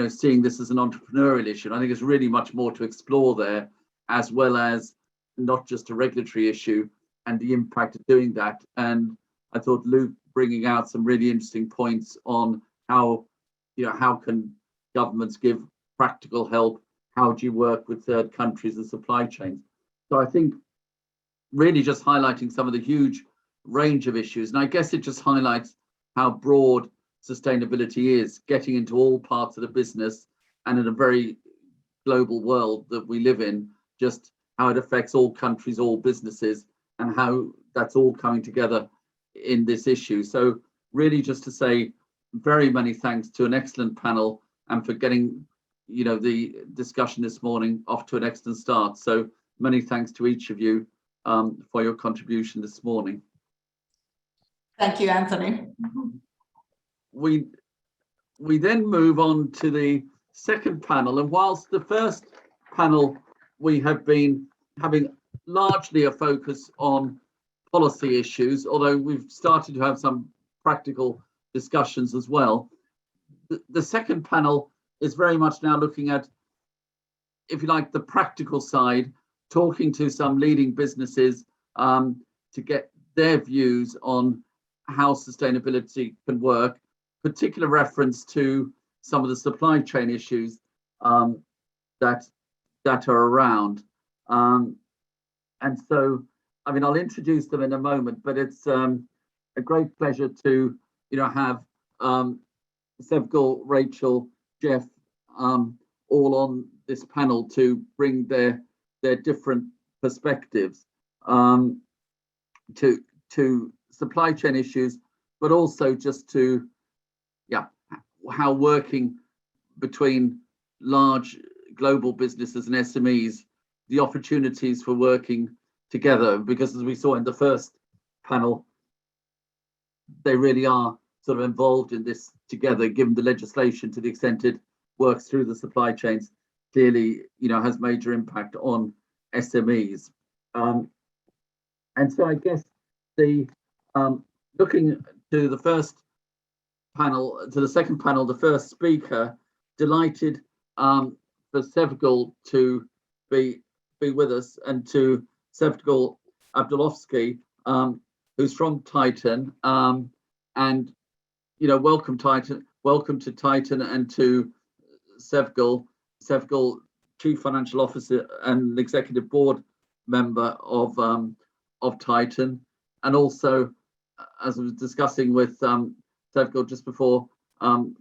seeing this as an entrepreneurial issue. And I think there's really much more to explore there, as well as not just a regulatory issue and the impact of doing that. And I thought Luke bringing out some really interesting points on how can governments give practical help? How do you work with third countries and supply chains? So I think really just highlighting some of the huge range of issues. And I guess it just highlights how broad sustainability is, getting into all parts of the business, and in a very global world that we live in, just how it affects all countries, all businesses, and how that's all coming together in this issue. So really just to say very many thanks to an excellent panel, and for getting the discussion this morning off to an excellent start. So many thanks to each of you for your contribution this morning. Thank you, Anthony. We then move on to the second panel, and whilst the first panel we have been having largely a focus on policy issues, although we've started to have some practical discussions as well. The second panel is very much now looking at, if you like, the practical side, talking to some leading businesses to get their views on how sustainability can work, particular reference to some of the supply chain issues that are around. And so, I mean, I'll introduce them in a moment, but it's a great pleasure to have Sevgil, Rachel, Jeff, all on this panel to bring their different perspectives to supply chain issues, but also just to how working between large global businesses and SMEs, the opportunities for working together, because as we saw in the first panel, they really are sort of involved in this together, given the legislation, to the extent it works through the supply chains, clearly has major impact on SMEs. And so I guess the looking to the first panel, to the second panel, the first speaker, delighted for Sevgil to be with us, and to Sevgil Abdulovsky, who's from Titan, and welcome to Titan, and to Sevgil, Chief Financial Officer and Executive Board member of Titan, and also, as I was discussing with Sevgil just before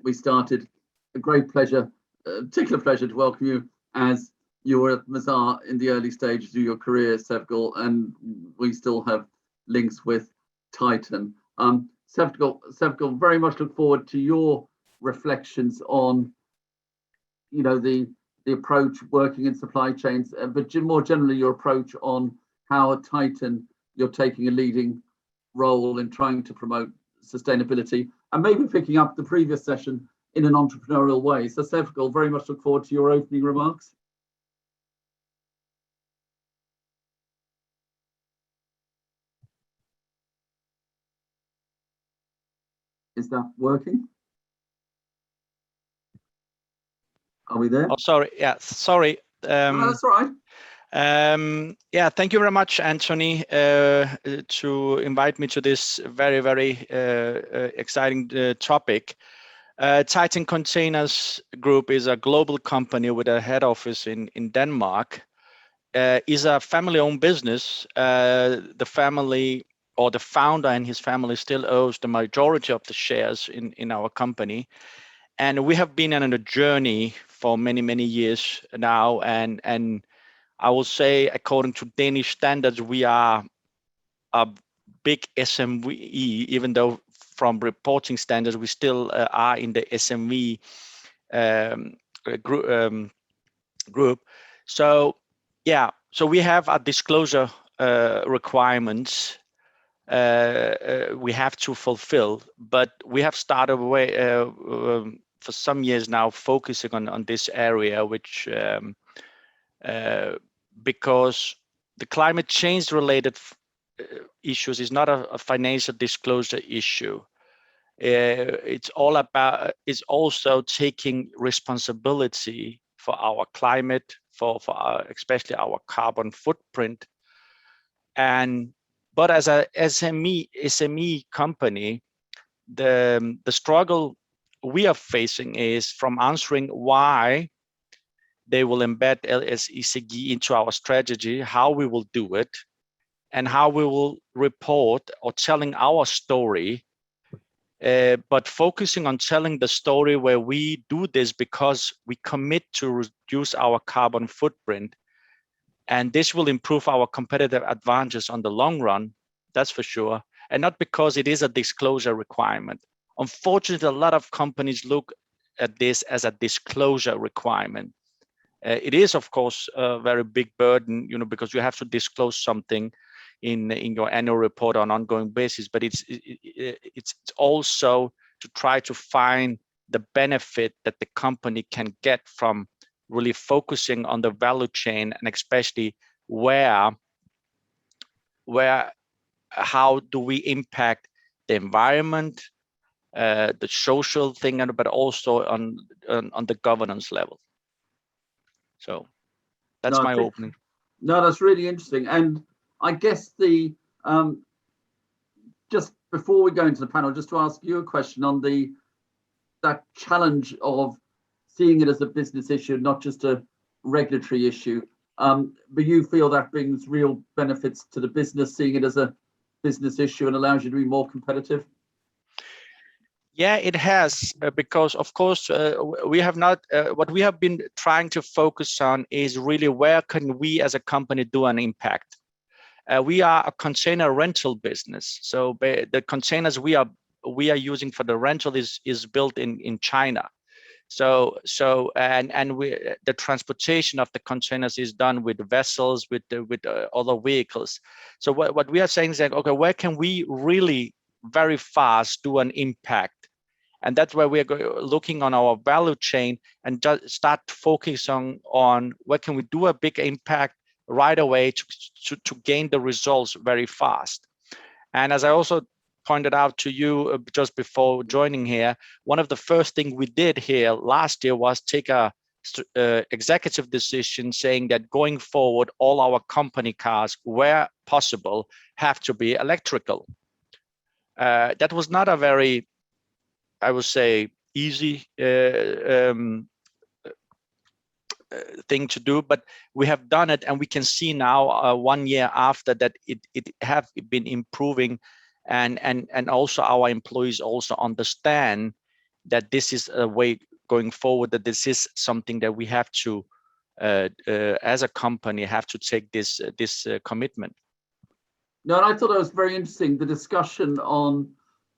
we started, a great pleasure, particular pleasure to welcome you, as you were at Mazars in the early stages of your career, Sevgil, and we still have links with Titan. Sevgil, very much look forward to your reflections on, the approach working in supply chains, but more generally your approach on how at Titan you're taking a leading role in trying to promote sustainability, and maybe picking up the previous session in an entrepreneurial way. So Sevgil, very much look forward to your opening remarks. Is that working? Are we there? Oh, sorry. Yeah, sorry. No, that's all right. Yeah, thank you very much, Anthony, to invite me to this very, very exciting topic. Titan Containers Group is a global company with a head office in Denmark. Is a family-owned business. The family, or the founder and his family, still owns the majority of the shares in our company. And we have been on a journey for many, many years now. And I will say, according to Danish standards, we are a big SME, even though from reporting standards, we still are in the SME group. So, yeah, so we have a disclosure requirements we have to fulfill, but we have started for some years now focusing on this area, which because the climate change related issues is not a financial disclosure issue. It's all about, it's also taking responsibility for our climate, for our, especially our carbon footprint. But as a SME company, the struggle we are facing is from answering why they will embed LSECG into our strategy, how we will do it, and how we will report or telling our story, but focusing on telling the story where we do this because we commit to reduce our carbon footprint. And this will improve our competitive advantages on the long run, that's for sure. And not because it is a disclosure requirement. Unfortunately, a lot of companies look at this as a disclosure requirement. It is, of course, a very big burden, because you have to disclose something in your annual report on an ongoing basis. But it's also to try to find the benefit that the company can get from really focusing on the value chain, and especially how do we impact the environment, the social thing, but also on the governance level. So that's my opening. No, that's really interesting. And I guess just before we go into the panel, just to ask you a question on that challenge of seeing it as a business issue, not just a regulatory issue. But you feel that brings real benefits to the business, seeing it as a business issue, and allows you to be more competitive? Yeah, it has, because of course we have not. What we have been trying to focus on is really where can we as a company do an impact. We are a container rental business, so the containers we are using for the rental is built in China. So the transportation of the containers is done with vessels, with other vehicles. So what we are saying is like, okay, where can we really very fast do an impact? And that's where we are looking on our value chain and just start focusing on where can we do a big impact right away to gain the results very fast. And as I also pointed out to you just before joining here, one of the first things we did here last year was take a executive decision saying that going forward, all our company cars, where possible, have to be electrical. That was not a very, I would say, easy thing to do, but we have done it, and we can see now 1 year after that it have been improving, and also our employees also understand that this is a way going forward, that this is something that we have to as a company have to take this commitment. No, and I thought it was very interesting, the discussion on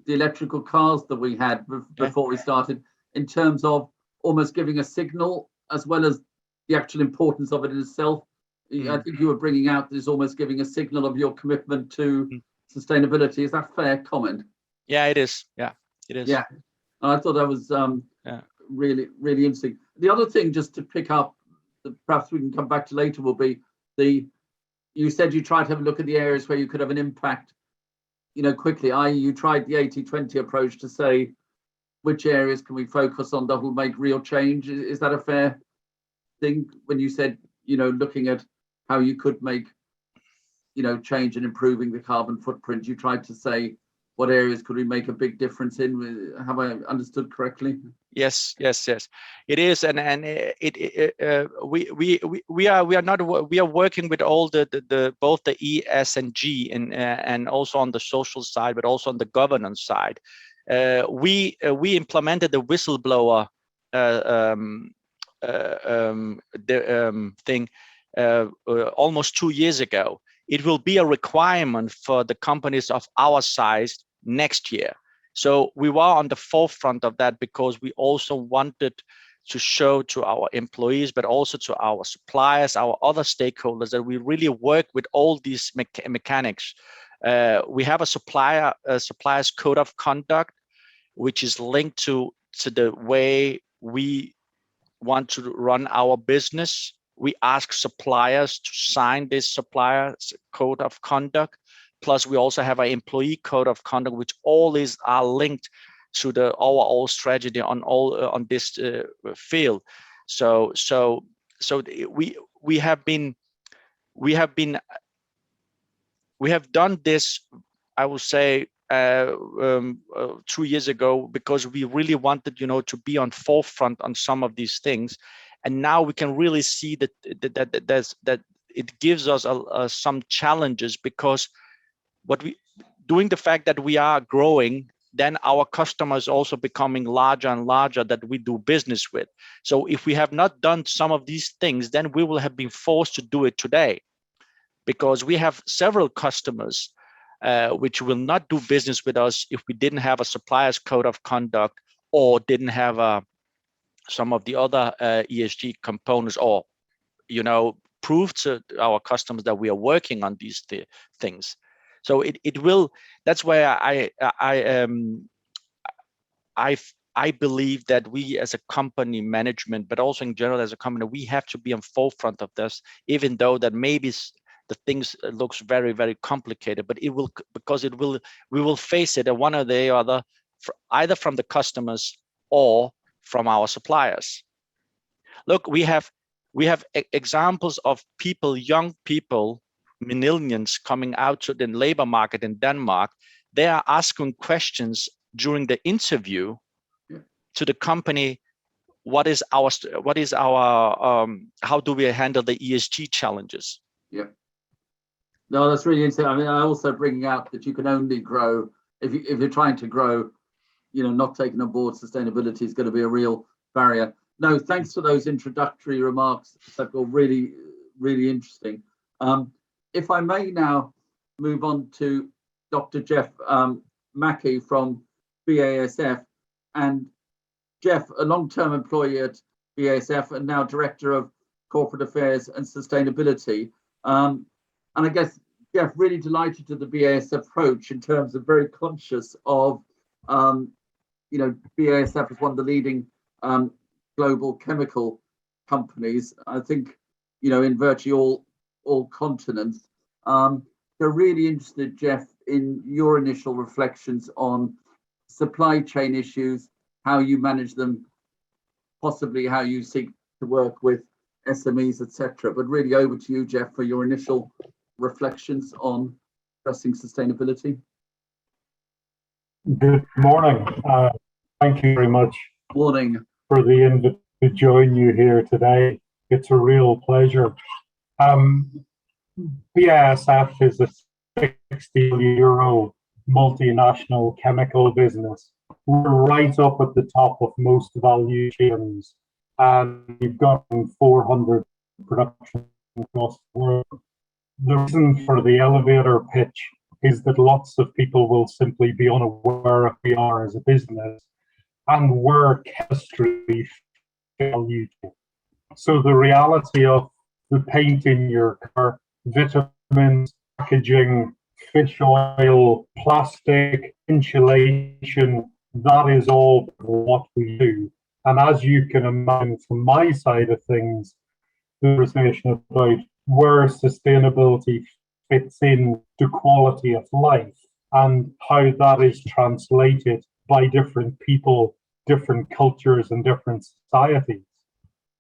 the electrical cars that we had before we started, in terms of almost giving a signal as well as the actual importance of it in itself. I think you were bringing out this almost giving a signal of your commitment to sustainability. Is that a fair comment? Yeah, it is. Yeah, it is. Yeah, I thought that was really, really interesting. The other thing, just to pick up, perhaps we can come back to later, will be you said you tried to have a look at the areas where you could have an impact, quickly, i.e. you tried the 80-20 approach to say, which areas can we focus on that will make real change? Is that a fair thing when you said, looking at how you could make, change and improving the carbon footprint, you tried to say, what areas could we make a big difference in? Have I understood correctly? Yes. It is, and we are working with all the both the E, S, and G, and also on the social side, but also on the governance side. We implemented the whistleblower thing almost 2 years ago. It will be a requirement for the companies of our size next year. So we were on the forefront of that because we also wanted to show to our employees, but also to our suppliers, our other stakeholders, that we really work with all these mechanics. We have a supplier's code of conduct, which is linked to the way we want to run our business. We ask suppliers to sign this supplier's code of conduct, plus we also have an employee code of conduct, which all are linked to the overall strategy on this field. So we have done this, I will say, 2 years ago, because we really wanted, to be on forefront on some of these things, and now we can really see that it gives us some challenges, because doing the fact that we are growing, then our customers also becoming larger and larger that we do business with. So if we have not done some of these things, then we will have been forced to do it today, because we have several customers which will not do business with us if we didn't have a supplier's code of conduct, or didn't have some of the other ESG components, or prove to our customers that we are working on these things. So it will. That's why I believe that we as a company management, but also in general as a company, we have to be on forefront of this, even though that maybe the things looks very, very complicated, but we will face it at one or the other, either from the customers or from our suppliers. Look, we have examples of young people, millennials, coming out to the labor market in Denmark. They are asking questions during the interview to the company. What is our how do we handle the ESG challenges? Yeah. No, that's really interesting. I mean, I also bringing out that you can only grow if you're trying to grow. Not taking on board sustainability is going to be a real barrier. No, thanks for those introductory remarks, Pascal. Really, really interesting. If I may now move on to Dr. Jeff Mackey from BASF, and Jeff, a long-term employee at BASF and now Director of Corporate Affairs and Sustainability. And I guess, Jeff, really delighted to the BASF approach in terms of very conscious of, BASF is one of the leading global chemical companies, I think, in virtually all continents. They're really interested, Jeff, in your initial reflections on supply chain issues, how you manage them, possibly how you seek to work with SMEs, etc. But really over to you, Jeff, for your initial reflections on addressing sustainability. Good morning. Thank you very much. Morning. For the invite to join you here today. It's a real pleasure. BASF is a 60 billion euro multinational chemical business. We're right up at the top of most value chains, and we've got 400 production across the world. The reason for the elevator pitch is that lots of people will simply be unaware of who we are as a business and where chemistry value chain. So the reality of the paint in your car, vitamins, packaging, fish oil, plastic, insulation, that is all what we do. And as you can imagine from my side of things, the conversation about where sustainability fits in to quality of life and how that is translated by different people, different cultures and different societies.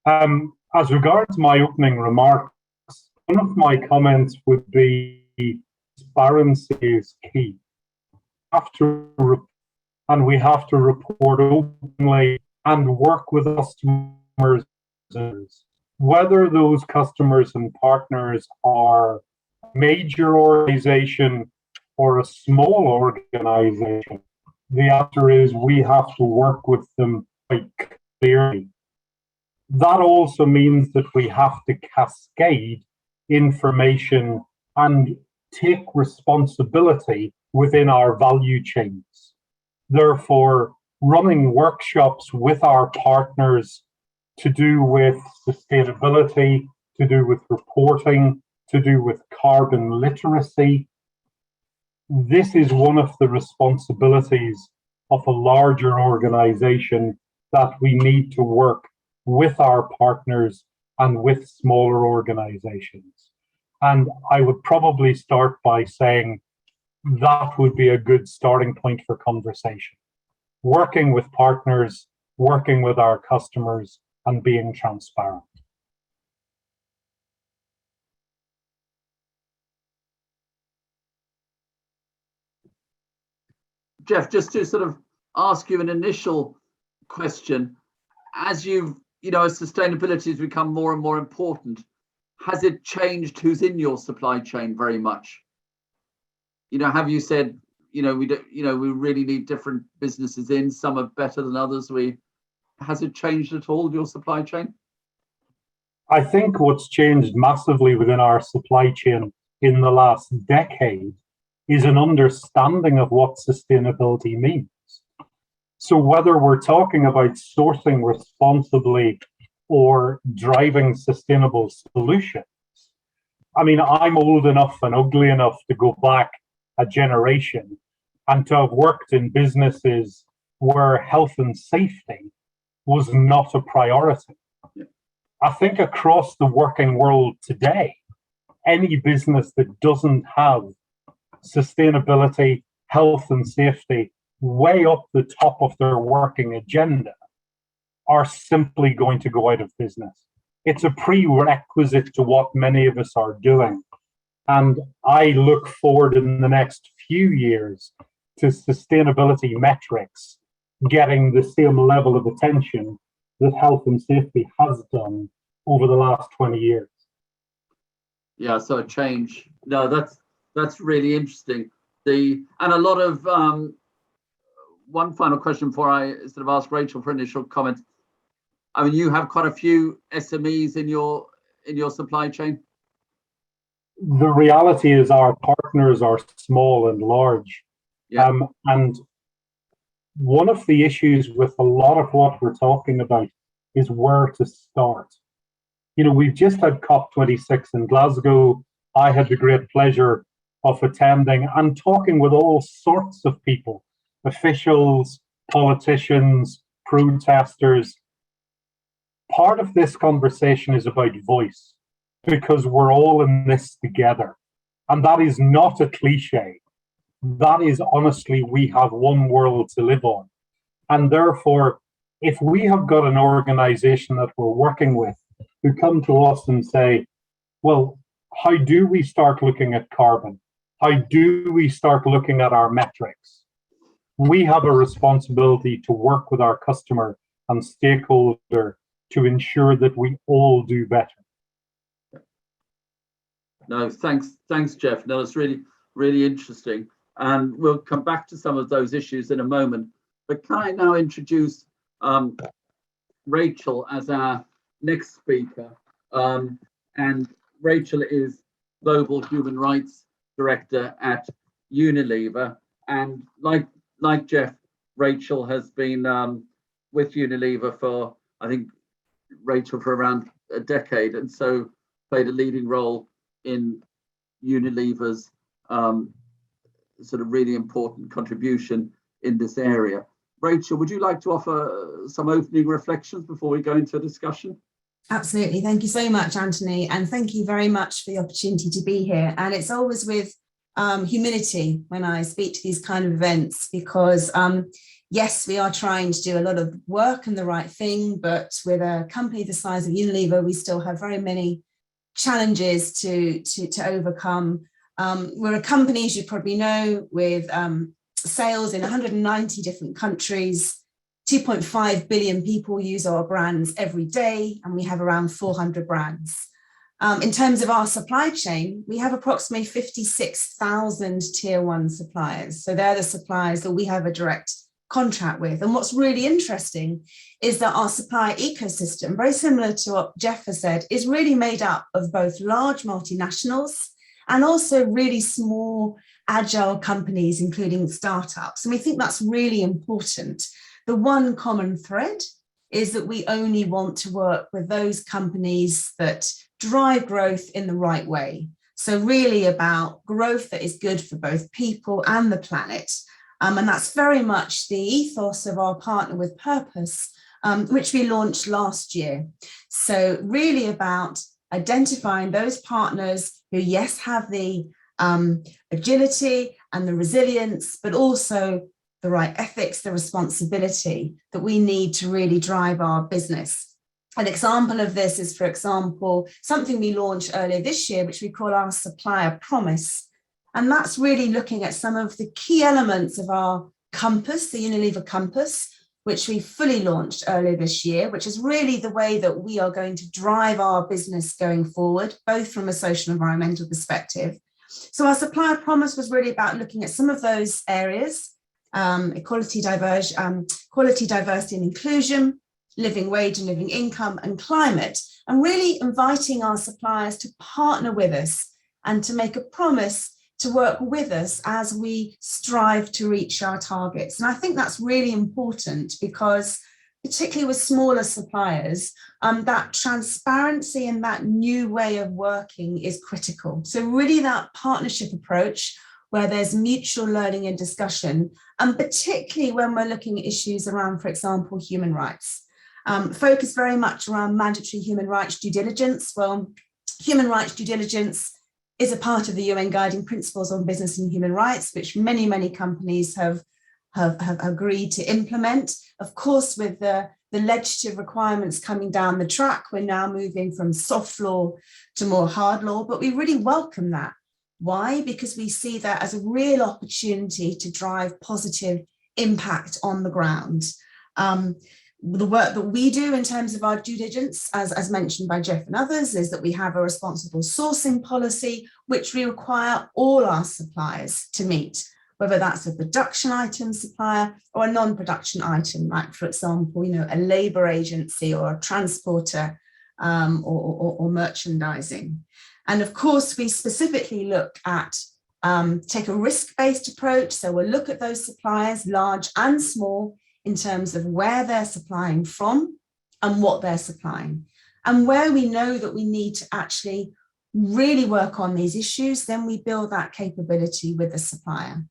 As regards my opening remarks, one of my comments would be transparency is key. We have to report openly and work with customers, whether those customers and partners are a major organization or a small organization. The answer is we have to work with them quite clearly. That also means that we have to cascade information and take responsibility within our value chains. Therefore, running workshops with our partners to do with sustainability, to do with reporting, to do with carbon literacy. This is one of the responsibilities of a larger organization that we need to work with our partners and with smaller organizations. And I would probably start by saying that would be a good starting point for conversation. Working with partners, working with our customers, and being transparent. Jeff, just to sort of ask you an initial question, as as sustainability has become more and more important, has it changed who's in your supply chain very much? Have you said, we really need different businesses in, some are better than others. Has it changed at all, your supply chain? I think what's changed massively within our supply chain in the last decade is an understanding of what sustainability means. So whether we're talking about sourcing responsibly or driving sustainable solutions, I mean, I'm old enough and ugly enough to go back a generation and to have worked in businesses where health and safety was not a priority. Yeah. I think across the working world today, any business that doesn't have sustainability, health and safety way up the top of their working agenda are simply going to go out of business. It's a prerequisite to what many of us are doing. And I look forward in the next few years to sustainability metrics getting the same level of attention that health and safety has done over the last 20 years. Yeah, so a change. No, that's really interesting. And a lot of one final question before I sort of ask Rachel for initial comment. I mean, you have quite a few SMEs in your supply chain. The reality is our partners are small and large. Yeah. And one of the issues with a lot of what we're talking about is where to start. We've just had COP26 in Glasgow. I had the great pleasure of attending and talking with all sorts of people, officials, politicians, protesters. Part of this conversation is about voice, because we're all in this together. And that is not a cliche. That is honestly, we have one world to live on. And therefore, if we have got an organization that we're working with who come to us and say, well, how do we start looking at carbon? How do we start looking at our metrics? We have a responsibility to work with our customer and stakeholder to ensure that we all do better. No, thanks, Jeff. No, it's really, really interesting. And we'll come back to some of those issues in a moment. But can I now introduce Rachel as our next speaker? And Rachel is Global Human Rights Director at Unilever. And like Jeff, Rachel has been with Unilever for, I think, Rachel for around a decade, and so played a leading role in Unilever's sort of really important contribution in this area. Rachel, would you like to offer some opening reflections before we go into a discussion? Absolutely. Thank you so much, Anthony. And thank you very much for the opportunity to be here. And it's always with humility when I speak to these kind of events, because yes, we are trying to do a lot of work and the right thing, but with a company the size of Unilever, we still have very many challenges to overcome. We're a company, as you probably know, with sales in 190 different countries. 2.5 billion people use our brands every day, and we have around 400 brands. In terms of our supply chain, we have approximately 56,000 tier one suppliers. So they're the suppliers that we have a direct contract with. And what's really interesting is that our supplier ecosystem, very similar to what Jeff has said, is really made up of both large multinationals and also really small, agile companies, including startups. And we think that's really important. The one common thread is that we only want to work with those companies that drive growth in the right way. So really about growth that is good for both people and the planet. And that's very much the ethos of our Partner with Purpose, which we launched last year. So really about identifying those partners who, yes, have the agility and the resilience, but also the right ethics, the responsibility that we need to really drive our business. An example of this is, for example, something we launched earlier this year, which we call our Supplier Promise. And that's really looking at some of the key elements of our compass, the Unilever compass, which we fully launched earlier this year, which is really the way that we are going to drive our business going forward, both from a social and environmental perspective. So our Supplier Promise was really about looking at some of those areas, quality, diversity and inclusion, living wage and living income, and climate, and really inviting our suppliers to partner with us and to make a promise to work with us as we strive to reach our targets. And I think that's really important because, particularly with smaller suppliers, that transparency and that new way of working is critical. So really that partnership approach where there's mutual learning and discussion, and particularly when we're looking at issues around, for example, human rights. Focus very much around mandatory human rights due diligence. Well, human rights due diligence is a part of the UN Guiding Principles on Business and Human Rights, which many, many companies have agreed to implement. Of course, with the legislative requirements coming down the track, we're now moving from soft law to more hard law, but we really welcome that. Why? Because we see that as a real opportunity to drive positive impact on the ground. The work that we do in terms of our due diligence, as mentioned by Jeff and others, is that we have a responsible sourcing policy, which we require all our suppliers to meet, whether that's a production item supplier or a non-production item, like, for example, a labor agency or a transporter or merchandising. And of course, we specifically look at, take a risk-based approach. So we'll look at those suppliers, large and small, in terms of where they're supplying from and what they're supplying. And where we know that we need to actually really work on these issues, then we build that capability with the supplier.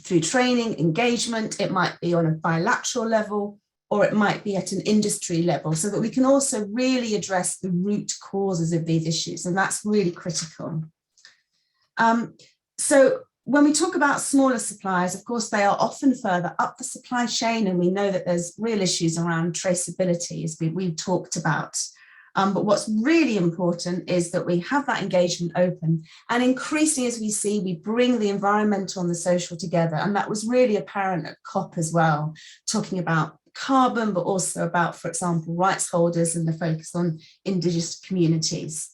Through training, engagement, it might be on a bilateral level, or it might be at an industry level, so that we can also really address the root causes of these issues. And that's really critical. So when we talk about smaller suppliers, of course, they are often further up the supply chain, and we know that there's real issues around traceability, as we've talked about. But what's really important is that we have that engagement open, and increasingly, as we see, we bring the environmental and the social together. And that was really apparent at COP as well, talking about carbon, but also about, for example, rights holders and the focus on indigenous communities.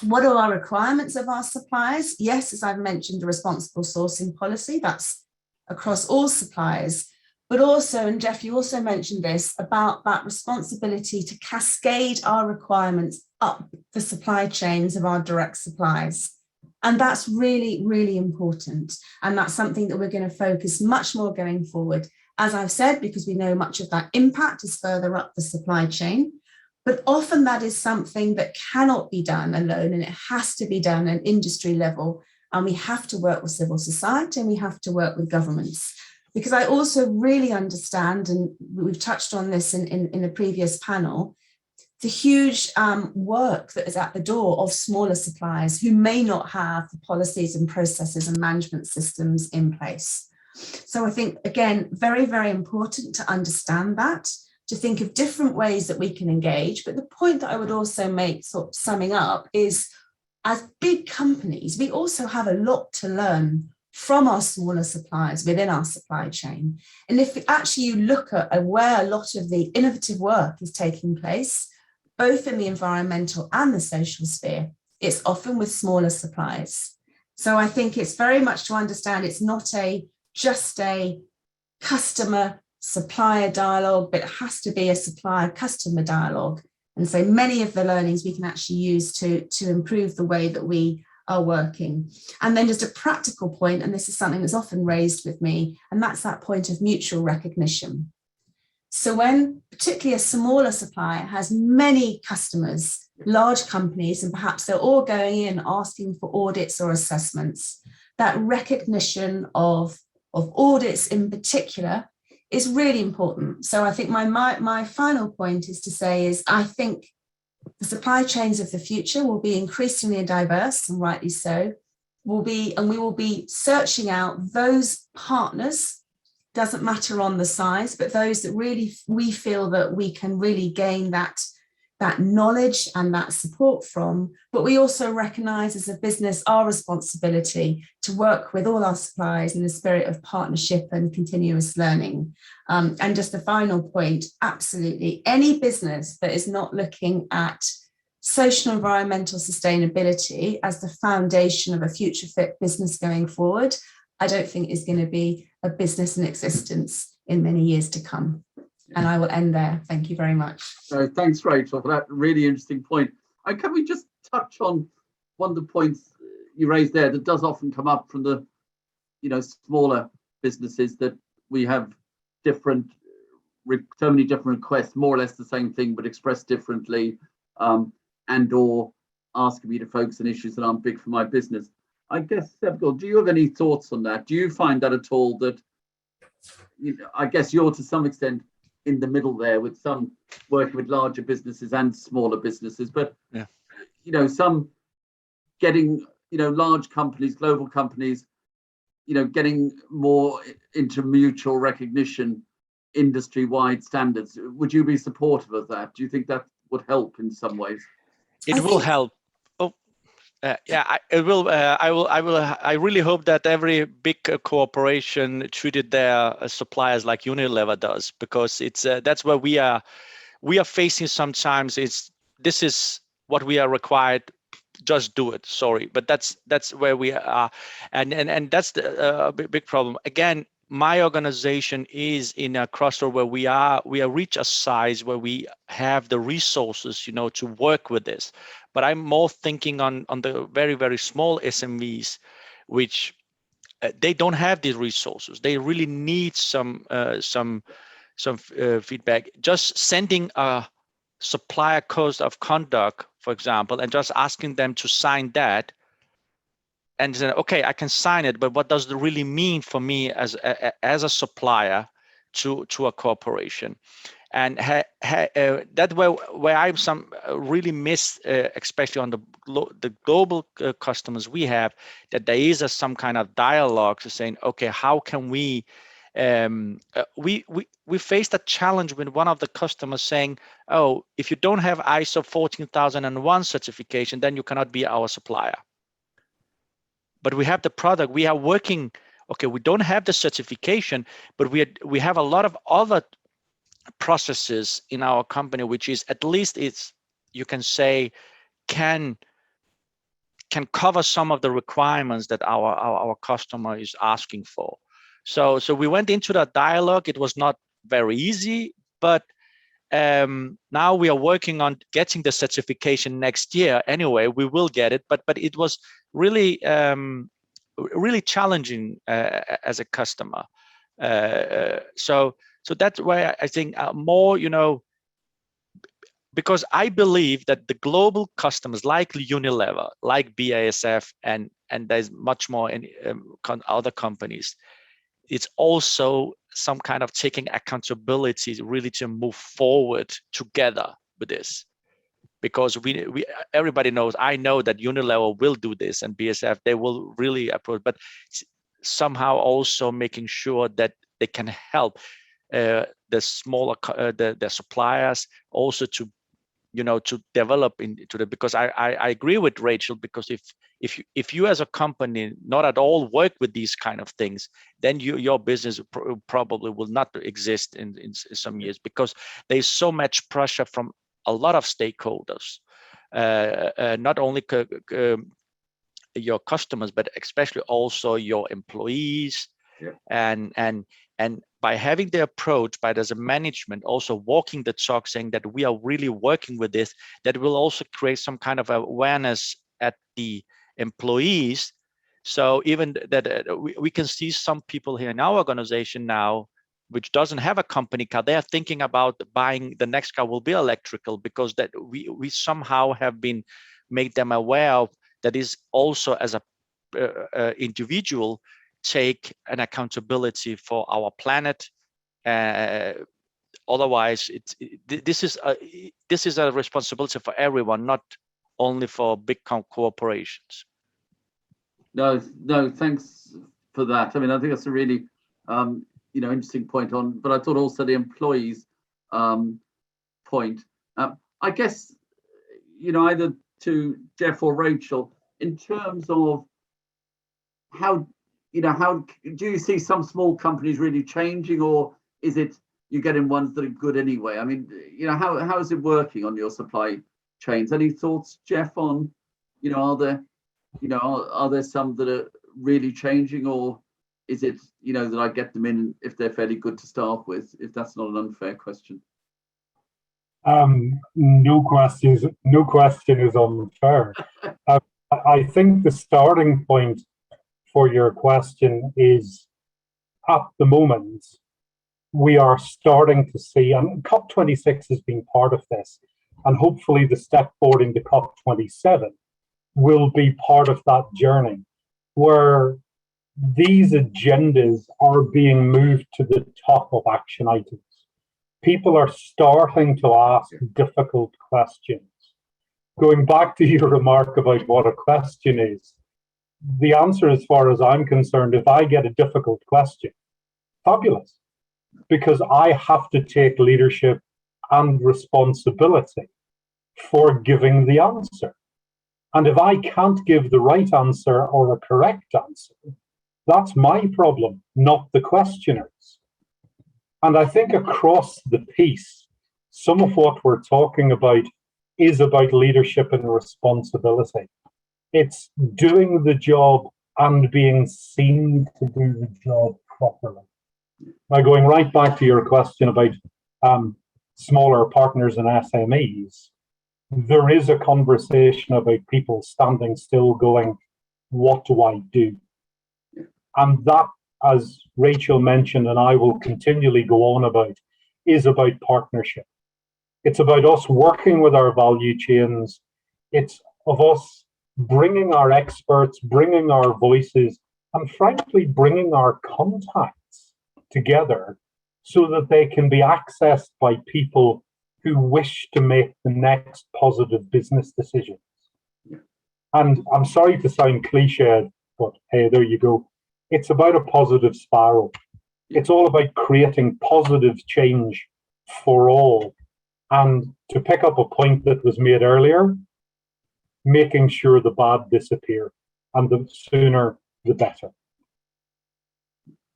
What are our requirements of our suppliers? Yes, as I've mentioned, the responsible sourcing policy, that's across all suppliers, but also, and Jeff, you also mentioned this, about that responsibility to cascade our requirements up the supply chains of our direct suppliers. And that's really, really important. And that's something that we're going to focus much more going forward. As I've said, because we know much of that impact is further up the supply chain. But often that is something that cannot be done alone, and it has to be done at industry level. And we have to work with civil society, and we have to work with governments. Because I also really understand, and we've touched on this in a previous panel, the huge work that is at the door of smaller suppliers who may not have the policies and processes and management systems in place. So I think, again, very, very important to understand that, to think of different ways that we can engage. But the point that I would also make, sort of summing up, is as big companies, we also have a lot to learn from our smaller suppliers within our supply chain. And if actually you look at where a lot of the innovative work is taking place, both in the environmental and the social sphere, it's often with smaller suppliers. So I think it's very much to understand it's not just a customer supplier dialogue, but it has to be a supplier customer dialogue. And so many of the learnings we can actually use to improve the way that we are working. And then just a practical point, and this is something that's often raised with me, and that's that point of mutual recognition. So when particularly a smaller supplier has many customers, large companies, and perhaps they're all going in asking for audits or assessments, that recognition of audits in particular is really important. So I think my final point is to say is I think the supply chains of the future will be increasingly diverse, and rightly so, we will be searching out those partners, doesn't matter on the size, but those that really we feel that we can really gain that knowledge and that support from. But we also recognize as a business our responsibility to work with all our suppliers in the spirit of partnership and continuous learning. And just a final point, absolutely, any business that is not looking at social environmental sustainability as the foundation of a future fit business going forward, I don't think is going to be a business in existence in many years to come. And I will end there. Thank you very much. Thanks, Rachel, for that really interesting point. And can we just touch on one of the points you raised there that does often come up from the, smaller businesses, that we have so many different requests, more or less the same thing, but expressed differently, and or asking me to focus on issues that aren't big for my business. I guess, Sebgul, do you have any thoughts on that? Do you find that at all, that, I guess you're to some extent in the middle there, with some working with larger businesses and smaller businesses, but some getting, large companies, global companies, getting more into mutual recognition, industry-wide standards. Would you be supportive of that? Do you think that would help in some ways? It will help. It will. I really hope that every big corporation treated their suppliers like Unilever does, because it's that's where we are facing sometimes. This is what we are required. Just do it. Sorry, but that's where we are, and that's the big problem. Again, my organization is in a crossroad where we reach a size where we have the resources, to work with this. But I'm more thinking on the very, very small SMEs, which they don't have these resources. They really need some feedback. Just sending a supplier code of conduct, for example, and just asking them to sign that, and say, okay, I can sign it, but what does it really mean for me as a supplier to a corporation? And that where I really miss, especially on the global customers we have, that there is some kind of dialogue to saying, okay, how can we faced a challenge with one of the customers saying, oh, if you don't have ISO 14001 certification, then you cannot be our supplier. But we have the product, we are working, okay, we don't have the certification, but we have a lot of other processes in our company, which is at least you can say can cover some of the requirements that our customer is asking for. So we went into that dialogue. It was not very easy, but now we are working on getting the certification next year. Anyway, we will get it, but it was really really challenging as a customer. So that's why I think more, because I believe that the global customers like Unilever, like BASF, and there's much more in other companies, it's also some kind of taking accountability really to move forward together with this. Because everybody knows, I know that Unilever will do this, and BASF, they will really approach, but somehow also making sure that they can help the smaller the suppliers also to to develop into the, because I agree with Rachel, because if you as a company not at all work with these kind of things, then your business probably will not exist in some years, because there's so much pressure from a lot of stakeholders, not only your customers, but especially also your employees. Yeah. And by having the approach, by as a management also walking the talk, saying that we are really working with this, that will also create some kind of awareness at the employees. So even that we can see some people here in our organization now, which doesn't have a company car, they are thinking about buying the next car will be electrical, because that we somehow have been made them aware of that is also as a individual take an accountability for our planet. Otherwise, this is a responsibility for everyone, not only for big corporations. No, thanks for that. I mean, I think that's a really, interesting point on, but I thought also the employees point. I guess, either to Jeff or Rachel, in terms of how do you see some small companies really changing, or is it you're getting ones that are good anyway? I mean, how is it working on your supply chains? Any thoughts, Jeff, on, are there some that are really changing, or is it, that I get them in if they're fairly good to start with, if that's not an unfair question? No question is unfair. I think the starting point for your question is, at the moment, we are starting to see, and COP26 has been part of this, and hopefully the step forward into COP27 will be part of that journey, where these agendas are being moved to the top of action items. People are starting to ask difficult questions. Going back to your remark about what a question is, the answer, as far as I'm concerned, if I get a difficult question, fabulous, because I have to take leadership and responsibility for giving the answer. And if I can't give the right answer or a correct answer, that's my problem, not the questioner's. And I think across the piece, some of what we're talking about is about leadership and responsibility. It's doing the job and being seen to do the job properly. Now, going right back to your question about smaller partners and SMEs, there is a conversation about people standing still going, what do I do? And that, as Rachel mentioned, and I will continually go on about, is about partnership. It's about us working with our value chains. It's of us bringing our experts, bringing our voices, and frankly, bringing our contacts together so that they can be accessed by people who wish to make the next positive business decisions. And I'm sorry to sound cliched, but hey, there you go. It's about a positive spiral. It's all about creating positive change for all. And to pick up a point that was made earlier, making sure the bad disappear, and the sooner the better.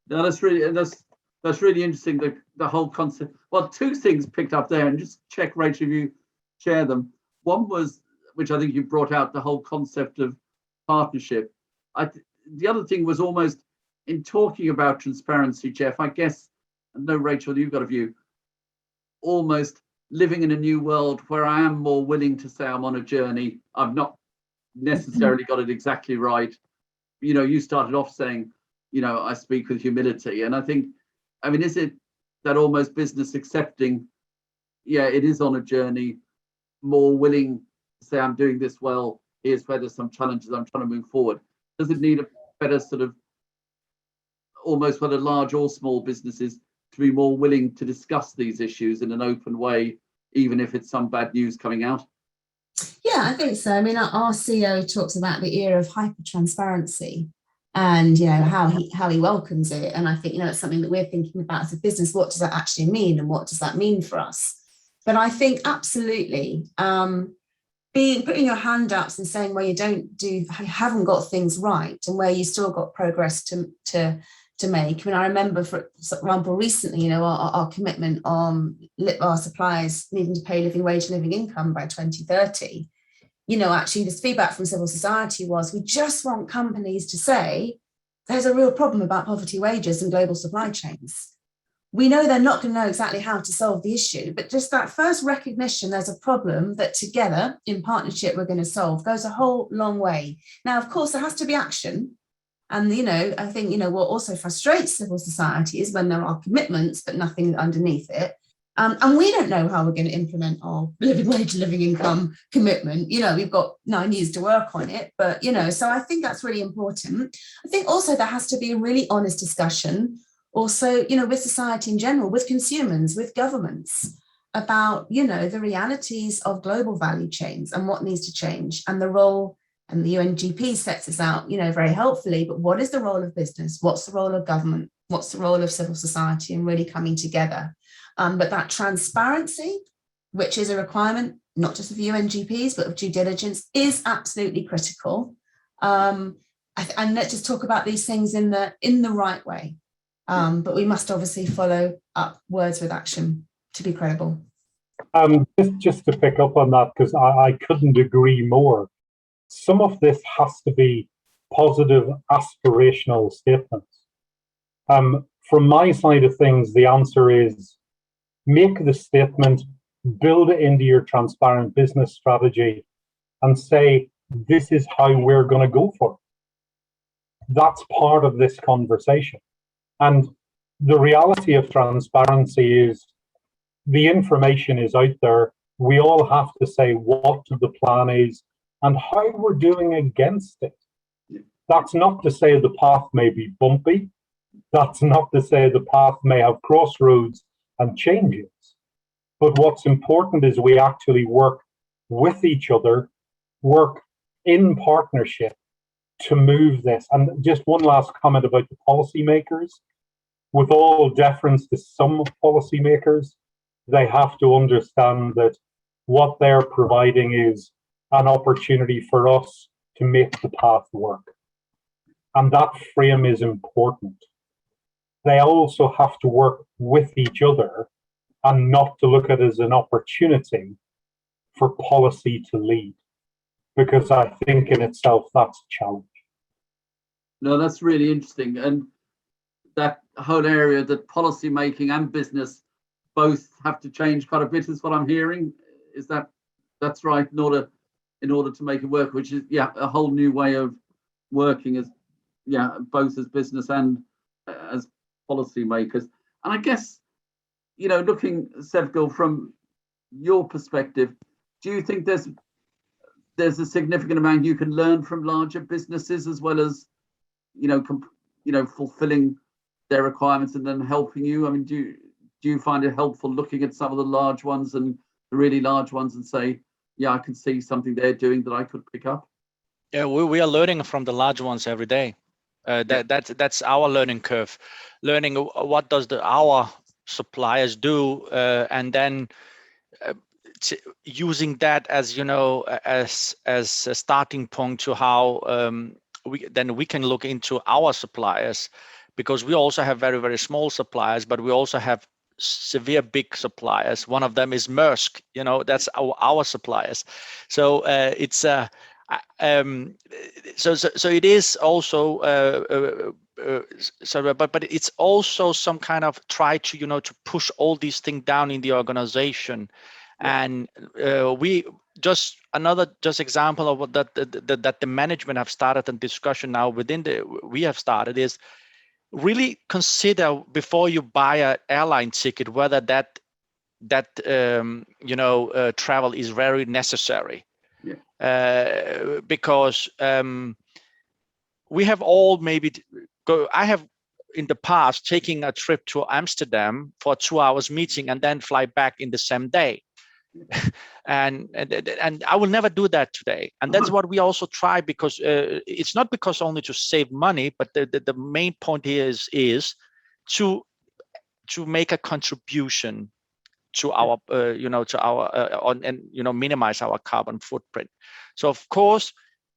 No, that's really interesting. The whole concept. Well, two things picked up there, and just check, Rachel, if you share them. One was, which I think you brought out, the whole concept of partnership. The other thing was almost in talking about transparency, Jeff. I guess, I know, Rachel, you've got a view. Almost living in a new world where I am more willing to say I'm on a journey. I've not necessarily got it exactly right. You started off saying, I speak with humility. And I think, is it that almost business accepting, it is on a journey, more willing to say I'm doing this well, here's where there's some challenges, I'm trying to move forward. Does it need a better sort of, almost whether large or small businesses, to be more willing to discuss these issues in an open way, even if it's some bad news coming out? Yeah, I think so. Our CEO talks about the era of hyper transparency, and how he welcomes it. And I think it's something that we're thinking about as a business. What does that actually mean, and what does that mean for us? But I think absolutely, putting your hand up and saying where you haven't got things right, and where you still got progress to make. I remember, for example, recently, our commitment on our suppliers needing to pay living wage and living income by 2030. Actually, this feedback from civil society was, we just want companies to say there's a real problem about poverty wages and global supply chains. We know they're not going to know exactly how to solve the issue, but just that first recognition there's a problem that together in partnership we're going to solve goes a whole long way. Now, of course, there has to be action. And, I think, what also frustrates civil society is when there are commitments, but nothing underneath it. And we don't know how we're going to implement our living wage, living income commitment. We've got 9 years to work on it, but, so I think that's really important. I think also there has to be a really honest discussion also, with society in general, with consumers, with governments, about, the realities of global value chains and what needs to change, and the role And the UNGP sets this out, very helpfully, but what is the role of business? What's the role of government? What's the role of civil society, and really coming together? But that transparency, which is a requirement, not just of UNGPs, but of due diligence, is absolutely critical. And let's just talk about these things in the right way. But we must obviously follow up words with action to be credible. Just to pick up on that, because I couldn't agree more. Some of this has to be positive, aspirational statements. From my side of things, the answer is make the statement, build it into your transparent business strategy, and say, this is how we're going to go for it. That's part of this conversation. And the reality of transparency is the information is out there. We all have to say what the plan is and how we're doing against it. That's not to say the path may be bumpy. That's not to say the path may have crossroads and changes. But what's important is we actually work with each other, work in partnership to move this. And just one last comment about the policymakers. With all deference to some policymakers, they have to understand that what they're providing is an opportunity for us to make the path work. And that frame is important. They also have to work with each other and not to look at it as an opportunity for policy to lead, because I think in itself that's a challenge. No, that's really interesting. And that whole area that policy making and business both have to change quite a bit is what I'm hearing. Is that's right, in order to make it work, which is a whole new way of working as both as business and as policy makers. And I guess, looking, Sevgil, from your perspective, do you think there's a significant amount you can learn from larger businesses as well as fulfilling their requirements and then helping you? I mean, do you find it helpful looking at some of the large ones and the really large ones and say, I can see something they're doing that I could pick up? Yeah, we are learning from the large ones every day. That's our learning curve, learning what does our suppliers do, and then using that as as a starting point to how we can look into our suppliers, because we also have very, very small suppliers, but we also have severe big suppliers. One of them is Maersk. That's our suppliers. So it's so it is also but it's also some kind of try to to push all these things down in the organization. And we just example of what that the management have started and discussion now we have started is really consider before you buy an airline ticket whether that travel is very necessary. Because we have all I have in the past taking a trip to Amsterdam for a 2 hours meeting and then fly back in the same day. and I will never do that today. And that's what we also try, because it's not because only to save money, but the main point here is to make a contribution to our minimize our carbon footprint. So of course,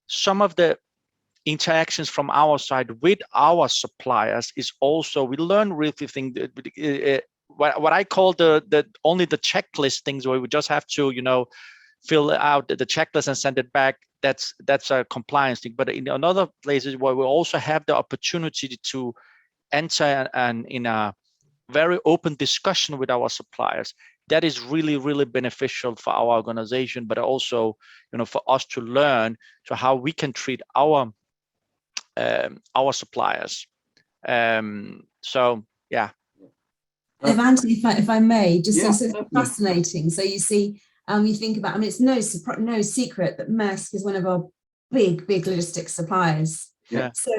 some of the interactions from our side with our suppliers is also we learn really things. What I call only the checklist things, where we just have to fill out the checklist and send it back. That's a compliance thing. But in other places where we also have the opportunity to enter in a very open discussion with our suppliers, that is really, really beneficial for our organization, but also for us to learn to how we can treat our suppliers. So yeah. Anthony, if I may, just so fascinating. So you see, you think about, it's no secret that Maersk is one of our big logistics suppliers. Yeah. So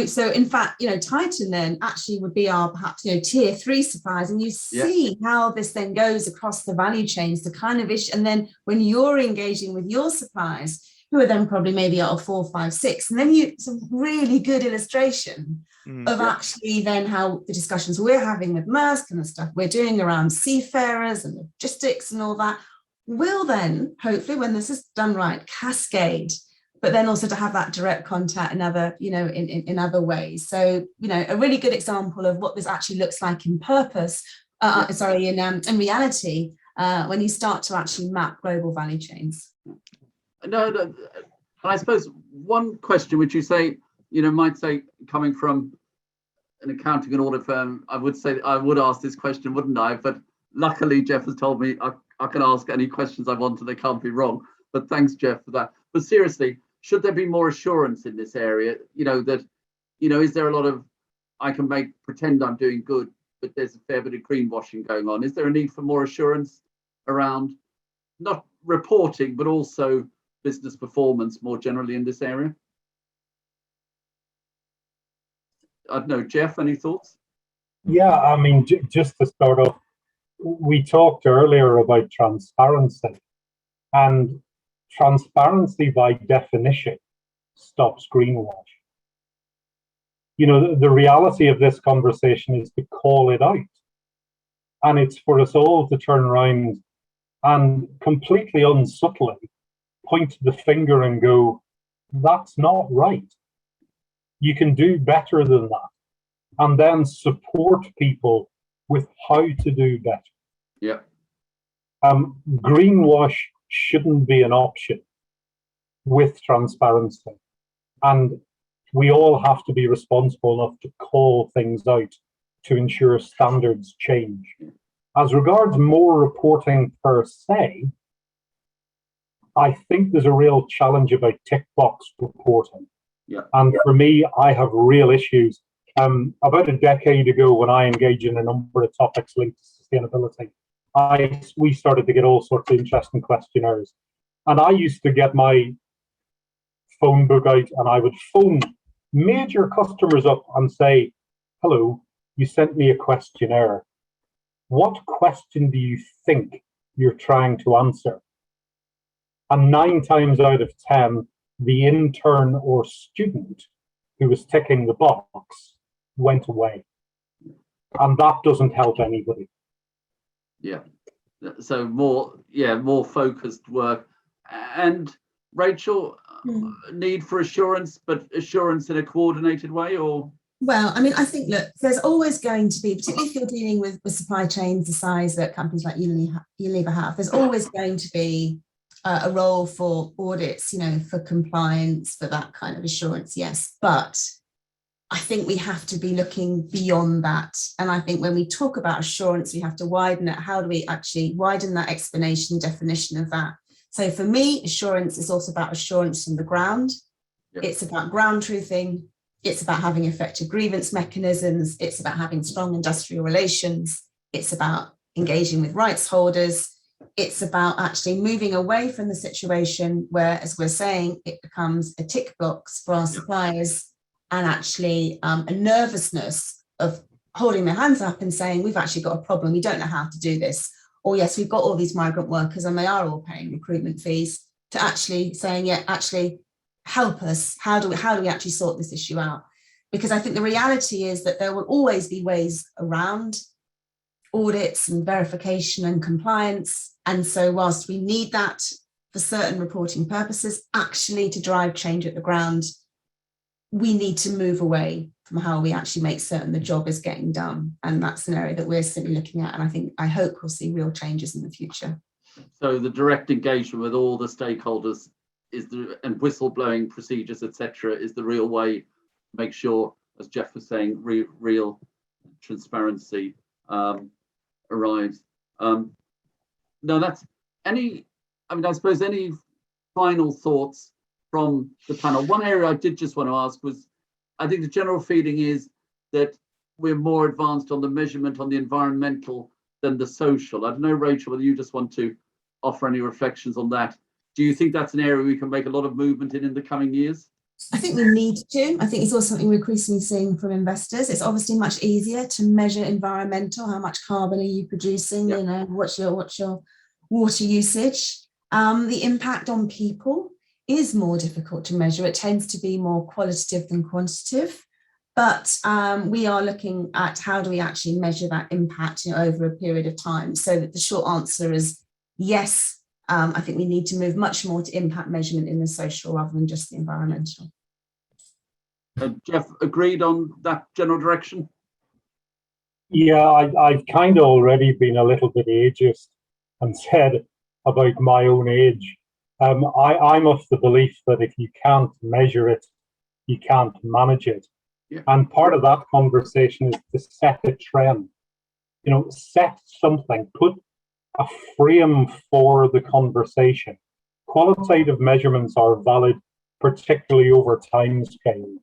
so in fact, Titan then actually would be our perhaps tier 3 suppliers, and you see how this then goes across the value chains, the kind of issue, and then when you're engaging with your suppliers, who are then probably maybe at a 4, 5, 6. And then it's a really good illustration of actually then how the discussions we're having with Maersk and the stuff we're doing around seafarers and logistics and all that will then, hopefully, when this is done right, cascade, but then also to have that direct contact in other, in other ways. So, a really good example of what this actually looks like in purpose, in reality, when you start to actually map global value chains. No, I suppose one question which you say, might say coming from an accounting and audit firm, I would say I would ask this question, wouldn't I? But luckily, Jeff has told me I can ask any questions I want and they can't be wrong. But thanks, Jeff, for that. But seriously, should there be more assurance in this area? Is there a lot of, I can pretend I'm doing good, but there's a fair bit of greenwashing going on. Is there a need for more assurance around not reporting, but also business performance more generally in this area? I don't know, Jeff, any thoughts? Yeah, I mean, just to start off, we talked earlier about transparency, and transparency by definition stops greenwash. The reality of this conversation is to call it out. And it's for us all to turn around and completely unsubtly point the finger and go, that's not right. You can do better than that. And then support people with how to do better. Yeah. Greenwash shouldn't be an option with transparency. And we all have to be responsible enough to call things out to ensure standards change. As regards more reporting per se, I think there's a real challenge about tick box reporting. Yeah. And for me, I have real issues. About a decade ago, when I engaged in a number of topics linked to sustainability, we started to get all sorts of interesting questionnaires. And I used to get my phone book out and I would phone major customers up and say, hello, you sent me a questionnaire. What question do you think you're trying to answer? And 9 times out of 10, the intern or student who was ticking the box went away. And that doesn't help anybody. Yeah. So more focused work. And Rachel, need for assurance, but assurance in a coordinated way, or? Well, I mean, I think, look, there's always going to be, particularly if you're dealing with supply chains the size that companies like Unilever have, there's always going to be a role for audits, for compliance, for that kind of assurance, yes. But I think we have to be looking beyond that. And I think when we talk about assurance, we have to widen it. How do we actually widen that explanation, definition of that? So for me, assurance is also about assurance from the ground. Yep. It's about ground truthing. It's about having effective grievance mechanisms. It's about having strong industrial relations. It's about engaging with rights holders. It's about actually moving away from the situation where, as we're saying, it becomes a tick box for our suppliers and actually a nervousness of holding their hands up and saying, we've actually got a problem. We don't know how to do this. Or yes, we've got all these migrant workers and they are all paying recruitment fees, to actually saying, yeah, actually help us. How do we actually sort this issue out? Because I think the reality is that there will always be ways around audits and verification and compliance. And so whilst we need that for certain reporting purposes, actually to drive change at the ground, we need to move away from how we actually make certain the job is getting done. And that's an area that we're simply looking at. And I hope we'll see real changes in the future. So the direct engagement with all the stakeholders and whistleblowing procedures, etc., is the real way to make sure, as Jeff was saying, real transparency arrives. No, that's I suppose any final thoughts from the panel? One area I did just want to ask was, I think the general feeling is that we're more advanced on the measurement on the environmental than the social. I don't know, Rachel, whether you just want to offer any reflections on that. Do you think that's an area we can make a lot of movement in the coming years? I think we need to. I think it's also something we're increasingly seeing from investors. It's obviously much easier to measure environmental. How much carbon are you producing? Yep. What's your water usage? The impact on people is more difficult to measure. It tends to be more qualitative than quantitative. But we are looking at how do we actually measure that impact, you know, over a period of time. So that the short answer is yes, I think we need to move much more to impact measurement in the social rather than just the environmental. Jeff, agreed on that general direction? Yeah, I've kind of already been a little bit ageist and said about my own age. I'm of the belief that if you can't measure it, you can't manage it. Yeah. And part of that conversation is to set a trend. You know, set something, put a frame for the conversation. Qualitative measurements are valid, particularly over time scales.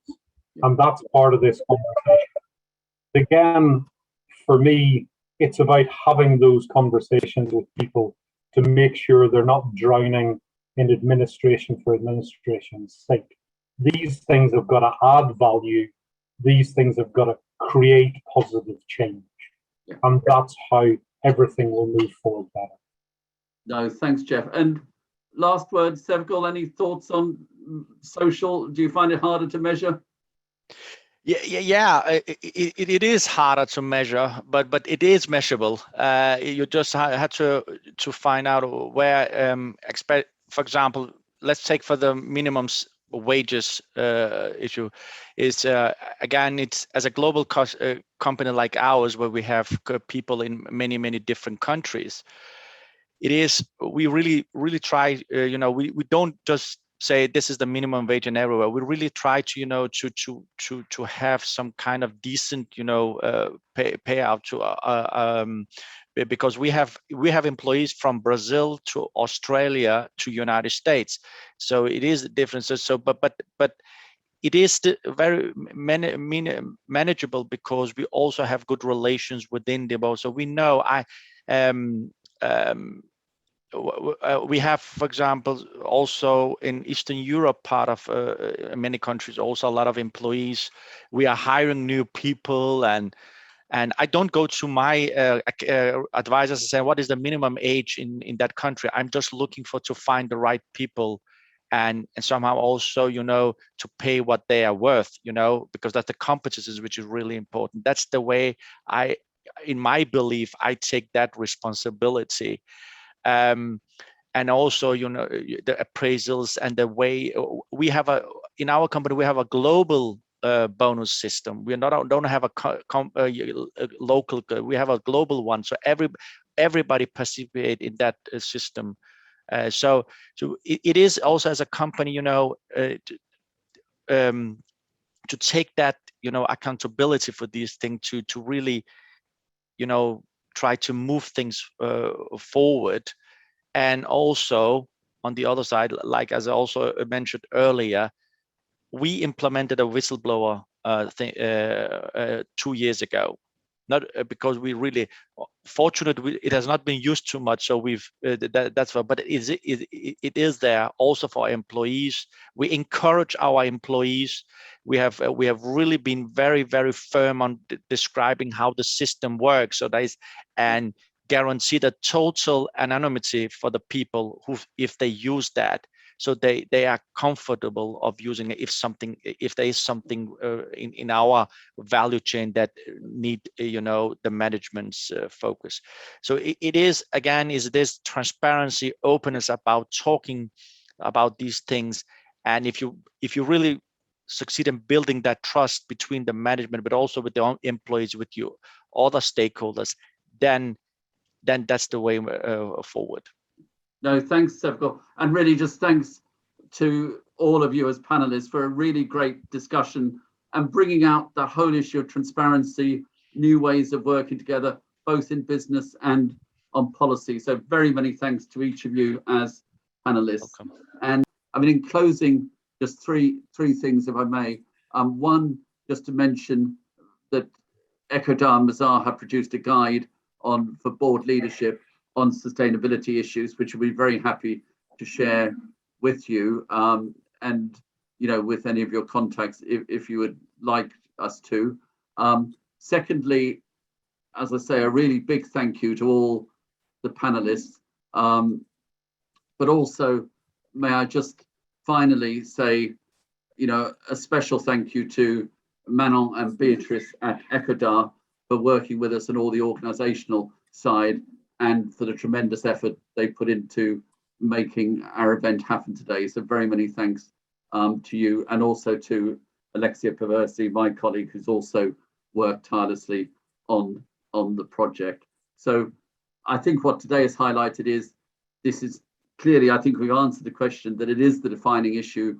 And that's part of this conversation. Again, for me, it's about having those conversations with people to make sure they're not drowning in administration for administration's sake. These things have got to add value. These things have got to create positive change. Yeah. And that's how everything will move forward better. No, thanks, Jeff. And last word, Sevgil, any thoughts on social? Do you find it harder to measure? Yeah. It is harder to measure, but it is measurable. You just had to find out where, for example, let's take for the minimum wages issue. Is again, it's as a global company like ours, where we have people in many different countries. We really try. We don't just say this is the minimum wage in everywhere. We really try to to have some kind of decent payout to because we have employees from Brazil to Australia to United States, so it is differences. So but it is very manageable because we also have good relations within the board. So we know we have, for example, also in Eastern Europe, part of many countries, also a lot of employees. We are hiring new people, and I don't go to my advisors and say, what is the minimum age in that country? I'm just looking to find the right people, and somehow also, to pay what they are worth, because that's the competencies which is really important. That's the way in my belief, I take that responsibility. And also, the appraisals and the way we have in our company, we have a global bonus system. We don't have a local. We have a global one, so everybody participate in that system. So it is also, as a company, to take that accountability for these things, to really try to move things forward. And also on the other side, like as I also mentioned earlier, we implemented a whistleblower thing 2 years ago. Not because we really fortunate, it has not been used too much, so we've that's but it is there also for employees. We encourage our employees. We have really been very firm on describing how the system works, so that is, and guarantee the total anonymity for the people who, if they use that, so they are comfortable of using it if there is something in our value chain that need the management's focus. So it is, again, is this transparency, openness about talking about these things. And if you really succeed in building that trust between the management, but also with the employees, with you other stakeholders, then that's the way forward. No, thanks, Sevgil. And really just thanks to all of you as panelists for a really great discussion and bringing out the whole issue of transparency, new ways of working together, both in business and on policy. So very many thanks to each of you as panelists. Welcome. And I mean, in closing, just three things, if I may. One, just to mention that ecoDa and Mazars have produced a guide for board leadership on sustainability issues, which we'll be very happy to share with you, and with any of your contacts if you would like us to. Secondly, as I say, a really big thank you to all the panelists, but also may I just finally say, a special thank you to Manon and Beatrice at ecoDa for working with us on all the organizational side and for the tremendous effort they put into making our event happen today. So very many thanks to you, and also to Alexia Perversi, my colleague, who's also worked tirelessly on the project. So I think what today has highlighted is, this is clearly, I think we've answered the question that it is the defining issue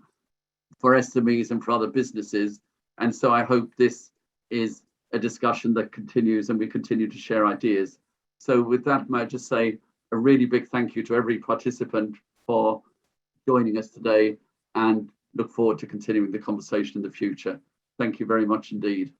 for SMEs and for other businesses. And so I hope this is a discussion that continues and we continue to share ideas. So with that, may I just say a really big thank you to every participant for joining us today, and look forward to continuing the conversation in the future. Thank you very much indeed.